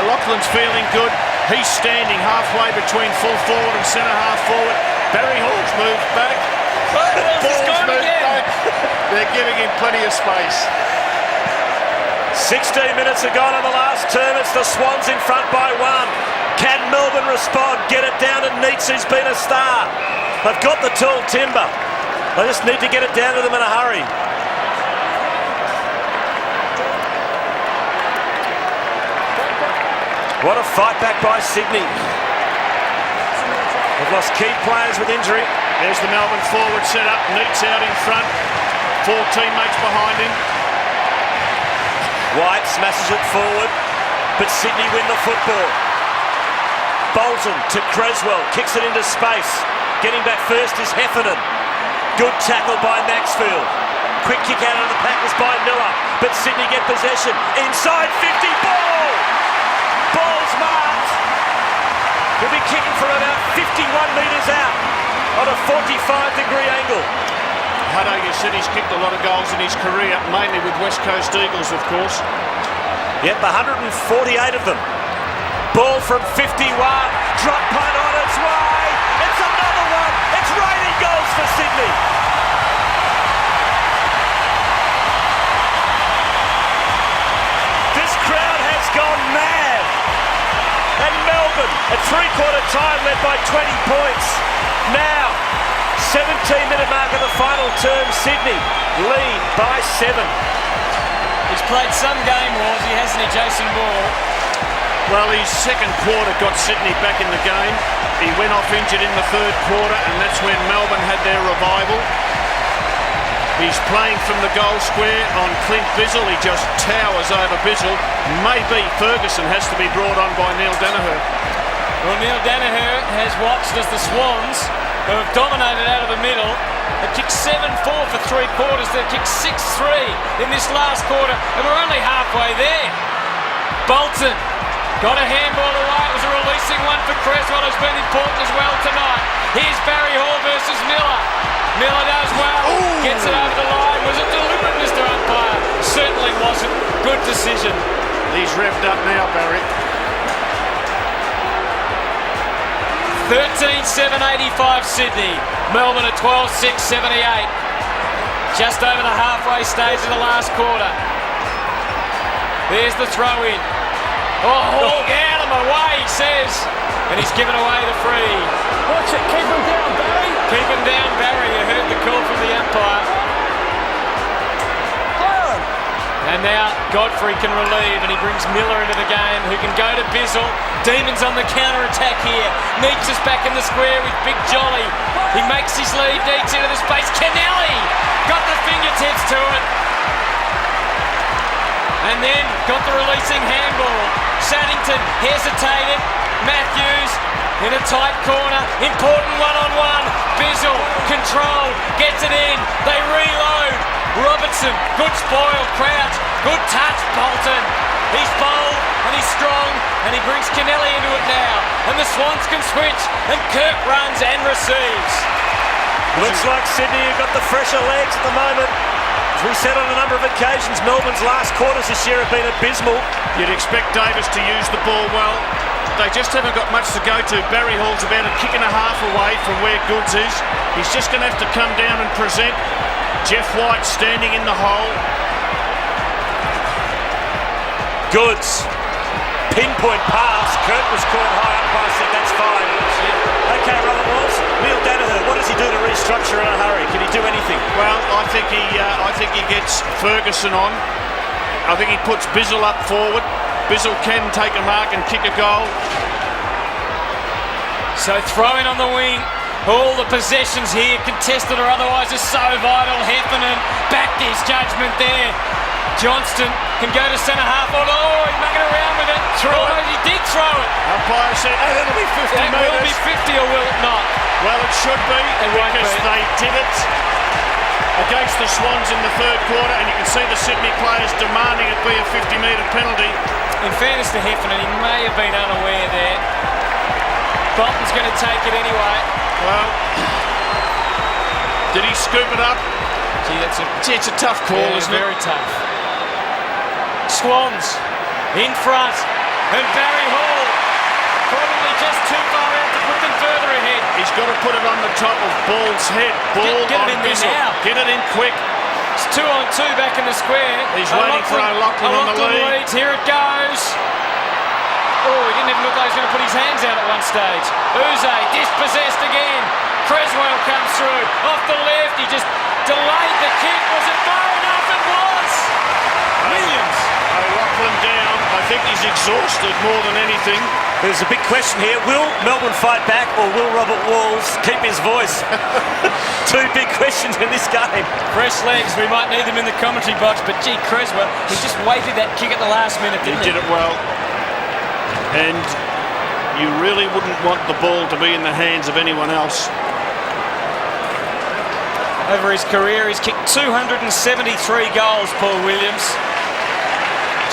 Loughlin's feeling good. He's standing halfway between full forward and centre half forward. Barry Hall's moved back. Ball's moved back. They're giving him plenty of space. 16 minutes are gone on the last term. It's the Swans in front by 1. Can Melbourne respond? Get it down to Neitz, who's been a star. They've got the tall timber. They just need to get it down to them in a hurry. What a fight back by Sydney. They've lost key players with injury. There's the Melbourne forward set up. Neitz out in front. 4 teammates behind him. White smashes it forward, but Sydney win the football. Bolton to Creswell, kicks it into space. Getting back first is Heffernan. Good tackle by Maxfield. Quick kick out of the packers by Miller, but Sydney get possession. Inside 50, ball! Ball's marked. He'll be kicking from about 51 metres out on a 45-degree angle. Hutto, you said he's kicked a lot of goals in his career, mainly with West Coast Eagles, of course. Yep, 148 of them. Ball from 51. Drop punt on its way. It's another one. It's raining goals for Sydney. This crowd has gone mad. And Melbourne, at three-quarter time, led by 20 points. Now, 17-minute mark of the final term, Sydney lead by 7. He's played some game wars, he hasn't he, Jason Ball? Well, his second quarter got Sydney back in the game. He went off injured in the third quarter, and that's when Melbourne had their revival. He's playing from the goal square on Clint Bizzle. He just towers over Bizzle. Maybe Ferguson has to be brought on by Neil Danaher. Well, Neil Danaher has watched as the Swans, who have dominated out of the middle, have kicked 7-4 for 3 quarters. They've kicked 6-3 in this last quarter, and we're only halfway there. Bolton got a handball away. It was a releasing one for Creswell, who's been important as well tonight. Here's Barry Hall versus Miller. Miller does well, gets it over the line. Was it deliberate, Mr. Umpire? Certainly wasn't. Good decision. He's revved up now, Barry. 13-7-85 Sydney. Melbourne at 12-6-78. Just over the halfway stage of the last quarter. There's the throw in. Oh, get out of my way, he says. And he's given away the free. Watch it, keep him down, Barry. Keep him down, Barry. You heard the call from the umpire. And now Godfrey can relieve, and he brings Miller into the game, who can go to Bizzle. Demons on the counter-attack here. Neitz is back in the square with Big Jolly. He makes his lead, Neitz into the space. Kennelly got the fingertips to it. And then got the releasing handball. Saddington hesitated. Matthews in a tight corner. Important one-on-one. Bizzle, control, gets it in. They reload. Robertson, good spoil. Crouch, good touch. Bolton. He's bold and he's strong, and he brings Kennelly into it now. And the Swans can switch, and Kirk runs and receives. Looks like Sydney have got the fresher legs at the moment. As we said on a number of occasions, Melbourne's last quarters this year have been abysmal. You'd expect Davis to use the ball well. They just haven't got much to go to. Barry Hall's about a kick and a half away from where Goods is. He's just going to have to come down and present. Jeff White standing in the hole. Goods. Pinpoint pass. Kirk was caught high up. I said that's fine. Okay, Robert Walls. Neil Danaher, what does he do to restructure in a hurry? Can he do anything? Well, I think he gets Ferguson on. I think he puts Bizzle up forward. Bizzle can take a mark and kick a goal. So throwing on the wing. All the possessions here, contested or otherwise, is so vital. Heffernan backed his judgment there. Johnston can go to centre half. Oh, he's mucking around with it. He did throw it. Umpire said, and it'll be 50 It metres. will be 50 or will it not? Well, it should be, won't because be. they did it against the Swans in the third quarter, and you can see the Sydney players demanding it be a 50-metre penalty. In fairness to Heffernan, he may have been unaware there. Bolton's going to take it anyway. Well, did he scoop it up? Gee, It's a tough call, isn't it? Very tough. Swans in front, and Barry Hall probably just too far out to put them further ahead. He's got to put it on the top of Ball's head. Ball Get on it in there Bizzle. now. Get it in quick. It's 2-on-2 back in the square. He's waiting for O'Loughlin on the lead. leads. Here it goes. Oh, he didn't even look like he was going to put his hands out at one stage. Uze dispossessed again. Creswell comes through. Off the left. He just delayed the kick. Was it far enough? It was. Williams. O'Loughlin down. I think he's exhausted more than anything. There's a big question here. Will Melbourne fight back or will Robert Walls keep his voice? Two big questions in this game. Fresh legs. We might need them in the commentary box, but gee, Creswell, he just waited that kick at the last minute, didn't he? He did it well. And you really wouldn't want the ball to be in the hands of anyone else. Over his career, he's kicked 273 goals, Paul Williams.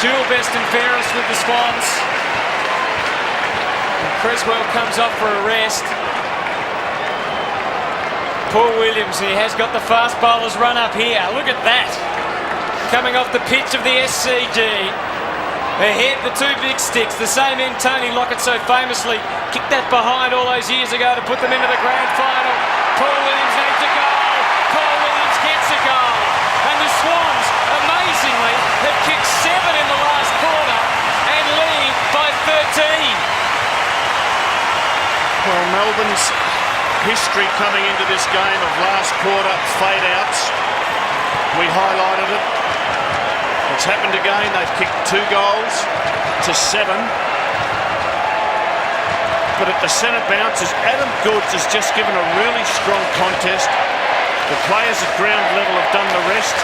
Dual best and fairest with the Swans. And Creswell comes off for a rest. Paul Williams, he has got the fast bowlers run up here. Look at that. Coming off the pitch of the SCG. Ahead, the two big sticks, the same end Tony Lockett so famously kicked that behind all those years ago to put them into the grand final. Paul Williams needs a goal. Paul Williams gets a goal. And the Swans, amazingly, have kicked 7 in the last quarter and lead by 13. Well, Melbourne's history coming into this game of last quarter fade-outs, we highlighted it. It's happened again. They've kicked 2 goals to 7. But at the centre bounces, Adam Goods has just given a really strong contest. The players at ground level have done the rest.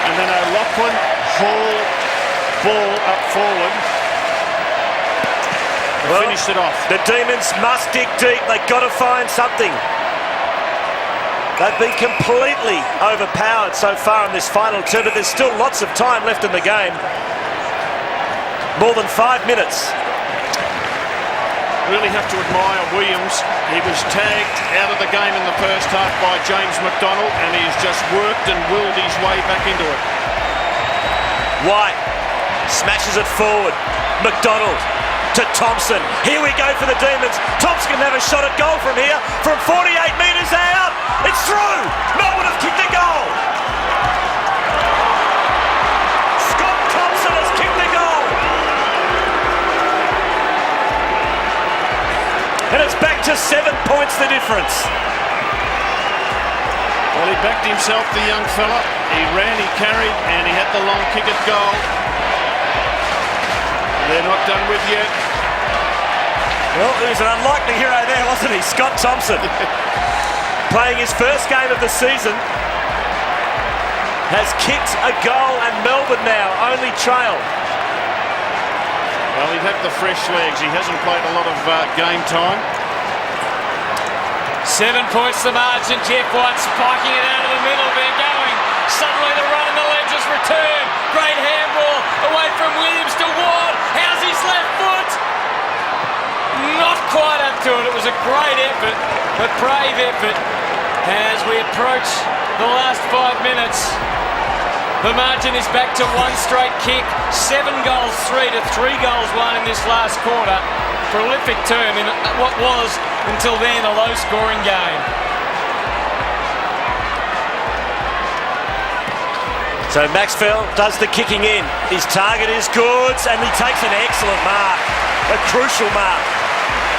And then O'Loughlin, Hall, ball up forward. Well, finished it off. The Demons must dig deep. They've got to find something. They've been completely overpowered so far in this final 2, but there's still lots of time left in the game. More than 5 minutes. Really have to admire Williams. He was tagged out of the game in the first half by James McDonald, and he has just worked and willed his way back into it. White smashes it forward. McDonald to Thompson. Here we go for the Demons. Thompson can have a shot at goal from here. From 48 metres out. It's through. Melbourne have kicked a goal. Scott Thompson has kicked the goal. And it's back to 7 points the difference. Well, he backed himself, the young fella. He ran, he carried, and he had the long kick at goal. They're not done with yet. Well, there was an unlikely hero there, wasn't he? Scott Thompson. Playing his first game of the season. Has kicked a goal, and Melbourne now only trail. Well, he'd have the fresh legs. He hasn't played a lot of game time. 7 points the margin. Jeff White spiking it out of the middle. They're going. Suddenly the run and the ledges return. Great handball away from Williams to Ward. How's his left foot? Not quite up to it. It was a great effort, a brave effort. As we approach the last 5 minutes, the margin is back to 1 straight kick. 7 goals 3 to 3 goals 1 in this last quarter. Prolific term in what was, until then, a low-scoring game. So Maxwell does the kicking in. His target is Goods, and he takes an excellent mark, a crucial mark,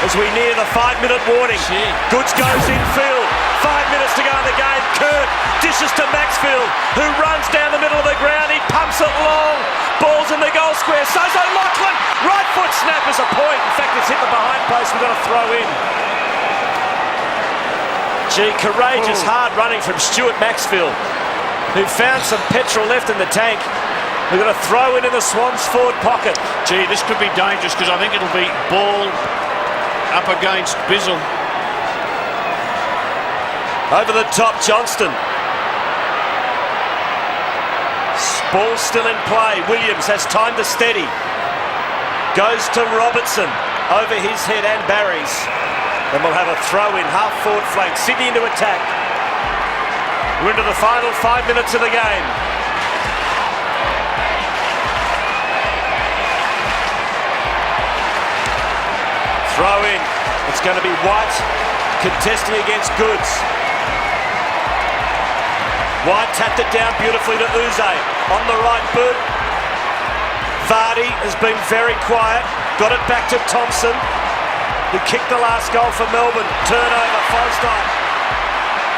as we near the 5-minute warning. Gee. Goods goes infield. 5 minutes to go in the game. Kirk dishes to Maxfield, who runs down the middle of the ground. He pumps it long. Ball's in the goal square. So's O'Loughlin. Right foot snap is a point. In fact, it's hit the behind post. We've got to throw in. Gee, courageous, hard running from Stuart Maxfield, who found some petrol left in the tank. We're going to throw in the Swans' forward pocket. Gee, this could be dangerous because I think it'll be ball up against Bizzle. Over the top, Johnston. Ball still in play. Williams has time to steady. Goes to Robertson. Over his head and Barry's. Then we'll have a throw in, half forward flank. Sydney into attack. We're into the final 5 minutes of the game. Throw in. It's going to be White contesting against Goods. White tapped it down beautifully to Uze. On the right boot. Vardy has been very quiet. Got it back to Thompson, who kicked the last goal for Melbourne. Turnover, Fosdyke.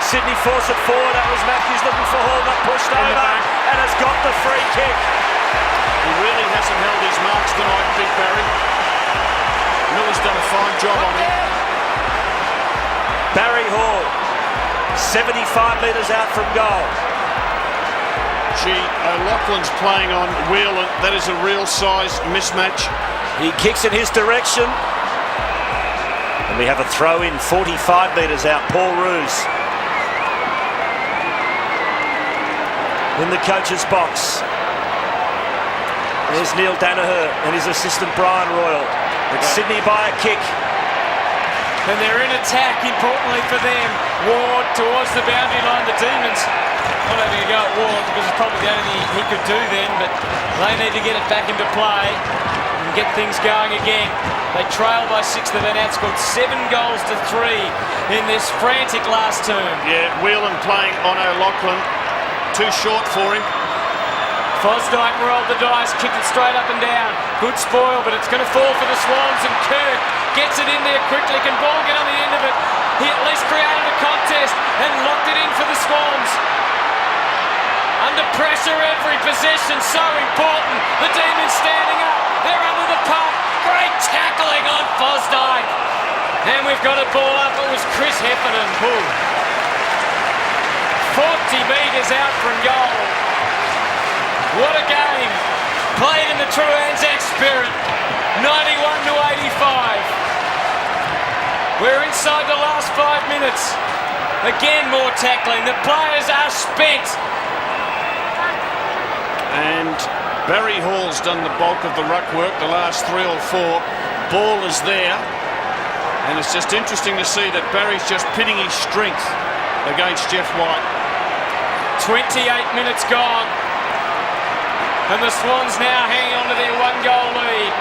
Sydney force it forward. That was Matthews looking for Hall, got pushed over and has got the free kick. He really hasn't held his marks tonight, Big Barry. Miller's done a fine job on him. Barry Hall, 75 metres out from goal. Gee, O'Loughlin's playing on Whelan. That is a real size mismatch. He kicks in his direction. And we have a throw in 45 metres out. Paul Roos in the coach's box. There's Neil Danaher and his assistant Brian Royal. It's Sydney by a kick. And they're in attack, importantly for them. Ward towards the boundary line. The Demons not having a go at Ward because it's probably the only thing he could do then, but they need to get it back into play and get things going again. They trail by 6. They've been outscored 7 goals to 3 in this frantic last term. Yeah, Whelan playing on O'Loughlin. Too short for him. Fosdyke rolled the dice, kicked it straight up and down. Good spoil, but it's going to fall for the Swans, and Kirk gets it in there quickly. Can ball get on the end of it? He at least created a contest and locked it in for the Swans. Under pressure every possession, so important. The Demons standing up. They're under the pump. Great tackling on Fosdyke. And we've got a ball up. It was Chris Heffernan. 40 metres out from goal. What a game. Played in the true Anzac spirit. 91 to 85. We're inside the last 5 minutes. Again, more tackling. The players are spent. And Barry Hall's done the bulk of the ruck work, the last 3 or 4. Ball is there. And it's just interesting to see that Barry's just pitting his strength against Jeff White. 28 minutes gone. And the Swans now hanging on to their 1-goal lead.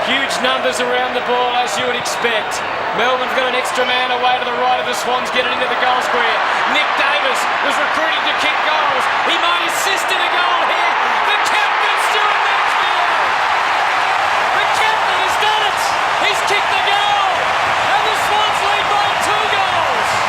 Huge numbers around the ball, as you would expect. Melbourne's got an extra man away to the right of the Swans, get it into the goal square. Nick Davis was recruited to kick goals. He might assist in a goal here. The captain, Stuart Maxfield. The captain has done it. He's kicked the goal. And the Swans lead by 2 goals.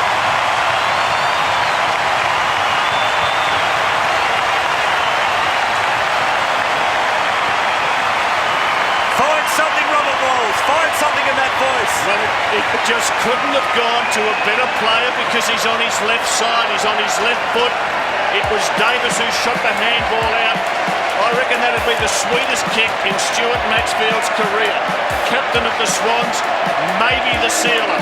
Find something, Robert Walls. Find something in that voice. Well, it just couldn't have gone to a better player because he's on his left side. He's on his left foot. It was Davis who shot the handball out. I reckon that'd be the sweetest kick in Stuart Maxfield's career. Captain of the Swans, maybe the sealer.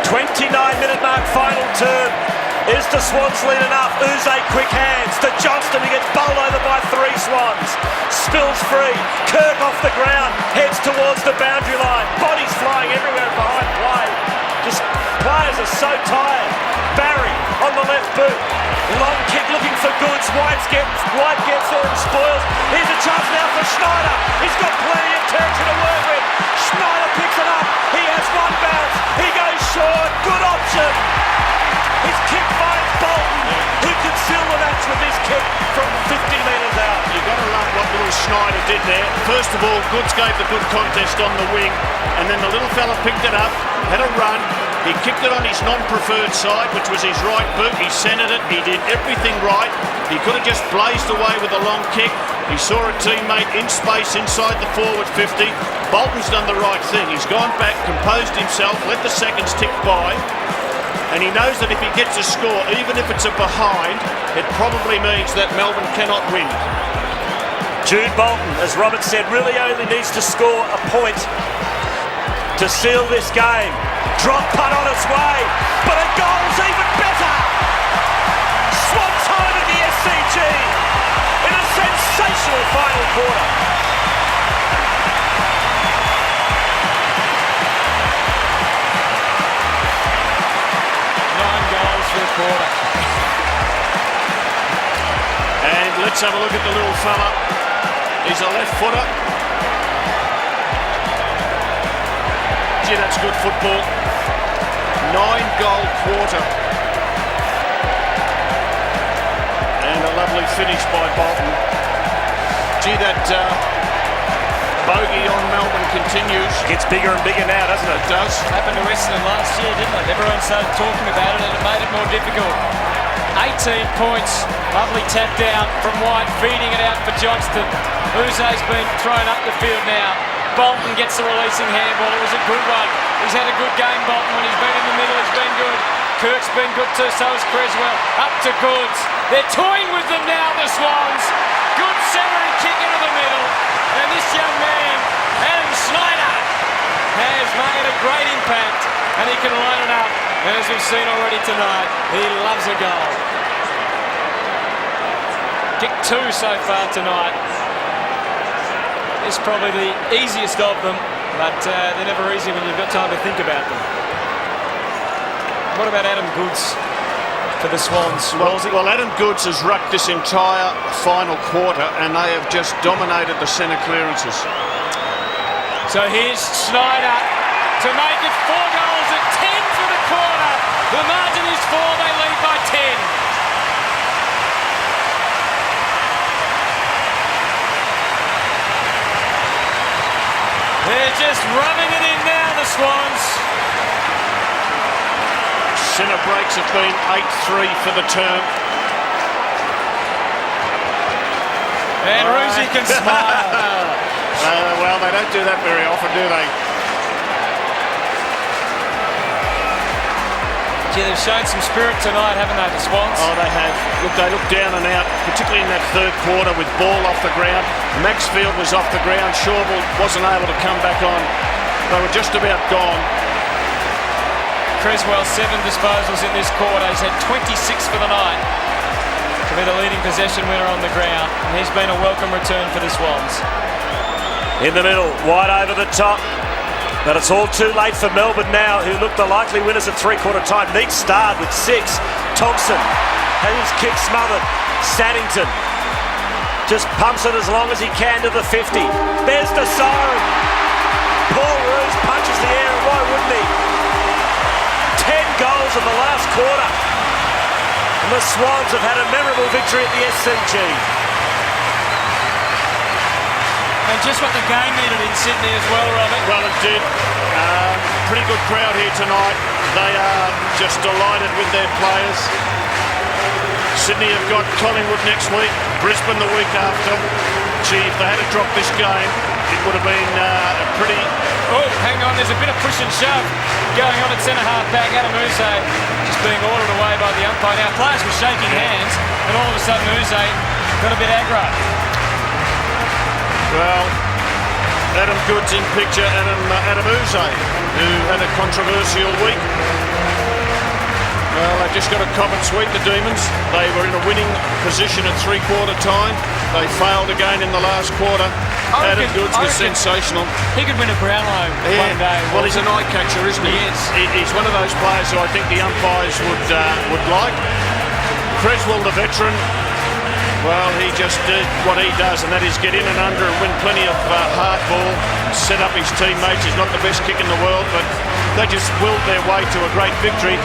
29-minute mark, final turn. Is the Swans lead enough? Uze, quick hands to Johnston, who gets bowled over by 3 Swans. Spills free. Kirk off the ground, heads towards the boundary line. Bodies flying everywhere behind play. Just players are so tired. Barry on the left boot. Long kick looking for goods. White gets there and spoils. Here's a chance now for Schneider. He's got plenty of territory to work with. Schneider picks it up. He has 1 bounce. He goes short. Good option. His kick finds Bolton, who can seal the match with his kick from 50 metres out. You've got to love what little Schneider did there. First of all, Goods gave the good contest on the wing, and then the little fella picked it up, had a run. He kicked it on his non-preferred side, which was his right boot. He centred it. He did everything right. He could have just blazed away with a long kick. He saw a teammate in space inside the forward 50. Bolton's done the right thing. He's gone back, composed himself, let the seconds tick by. And he knows that if he gets a score, even if it's a behind, it probably means that Melbourne cannot win. Jude Bolton, as Robert said, really only needs to score a point to seal this game. Drop punt on its way, but a goal's even better. Swans home at the SCG in a sensational final quarter. Quarter. And let's have a look at the little fella. He's a left footer. Gee, that's good football. 9-goal quarter. And a lovely finish by Bolton. Gee, that bogey on Melbourne continues. Gets bigger and bigger now, doesn't it? It does. Happened to Essendon last year, didn't it? Everyone started talking about it and it made it more difficult. 18 points. Lovely tap down from White, feeding it out for Johnston. Uze's been thrown up the field now. Bolton gets the releasing handball. It was a good one. He's had a good game, Bolton. When he's been in the middle, he's been good. Kirk's been good too, so is Creswell. Up to Goods. They're toying with them now, the Swans. Good centering kick into the middle. And this young man, Adam Snyder, has made a great impact. And he can line it up. And as we've seen already tonight, he loves a goal. Kicked 2 so far tonight. It's probably the easiest of them, but they're never easy when you've got time to think about them. What about Adam Goods for the Swans? Well, Adam Goods has rucked this entire final quarter and they have just dominated the centre clearances. So here's Snyder to make it 4 goals at 10 for the quarter. The margin is 4, they lead by 10. They're just rubbing it in now, the Swans. Centre breaks have been 8-3 for the term. And Ruzi can smile. Well, they don't do that very often, do they? Gee, they've shown some spirit tonight, haven't they, the Swans? Oh, they have. Look, they look down and out, particularly in that third quarter with ball off the ground. Maxfield was off the ground. Shawble wasn't able to come back on. They were just about gone. Creswell, 7 disposals in this quarter. He's had 26 for the night to be the leading possession winner on the ground. And he's been a welcome return for the Swans. In the middle, White over the top. But it's all too late for Melbourne now, who look the likely winners at 3/4 time. Neat start with 6. Thompson has his kick smothered. Sannington just pumps it as long as he can to the 50. There's the siren. Paul Roos punches the air, and why wouldn't he? 10 goals in the last quarter. And the Swans have had a memorable victory at the SCG. And just what the game needed in Sydney as well, Robert. Well, it did. Pretty good crowd here tonight. They are just delighted with their players. Sydney have got Collingwood next week, Brisbane the week after. Gee, if they had to drop this game, it would have been a pretty... Oh, hang on, there's a bit of push and shove going on at centre-half back. Adam Uze just being ordered away by the umpire. Now, players were shaking hands, and all of a sudden Uze got a bit aggro. Well, Adam Goods in picture, Adam Uze, who had a controversial week. Well, they just got a cop and sweep, the Demons. They were in a winning position at 3/4 time. They failed again in the last quarter. Adam Goods was sensational. He could win a Brownlow one day. Well, he's an eye catcher, isn't he? He is. He's one of those players who I think the umpires would like. Creswell, the veteran. Well, he just did what he does, and that is get in and under and win plenty of hard ball, set up his teammates. He's not the best kick in the world, but they just willed their way to a great victory.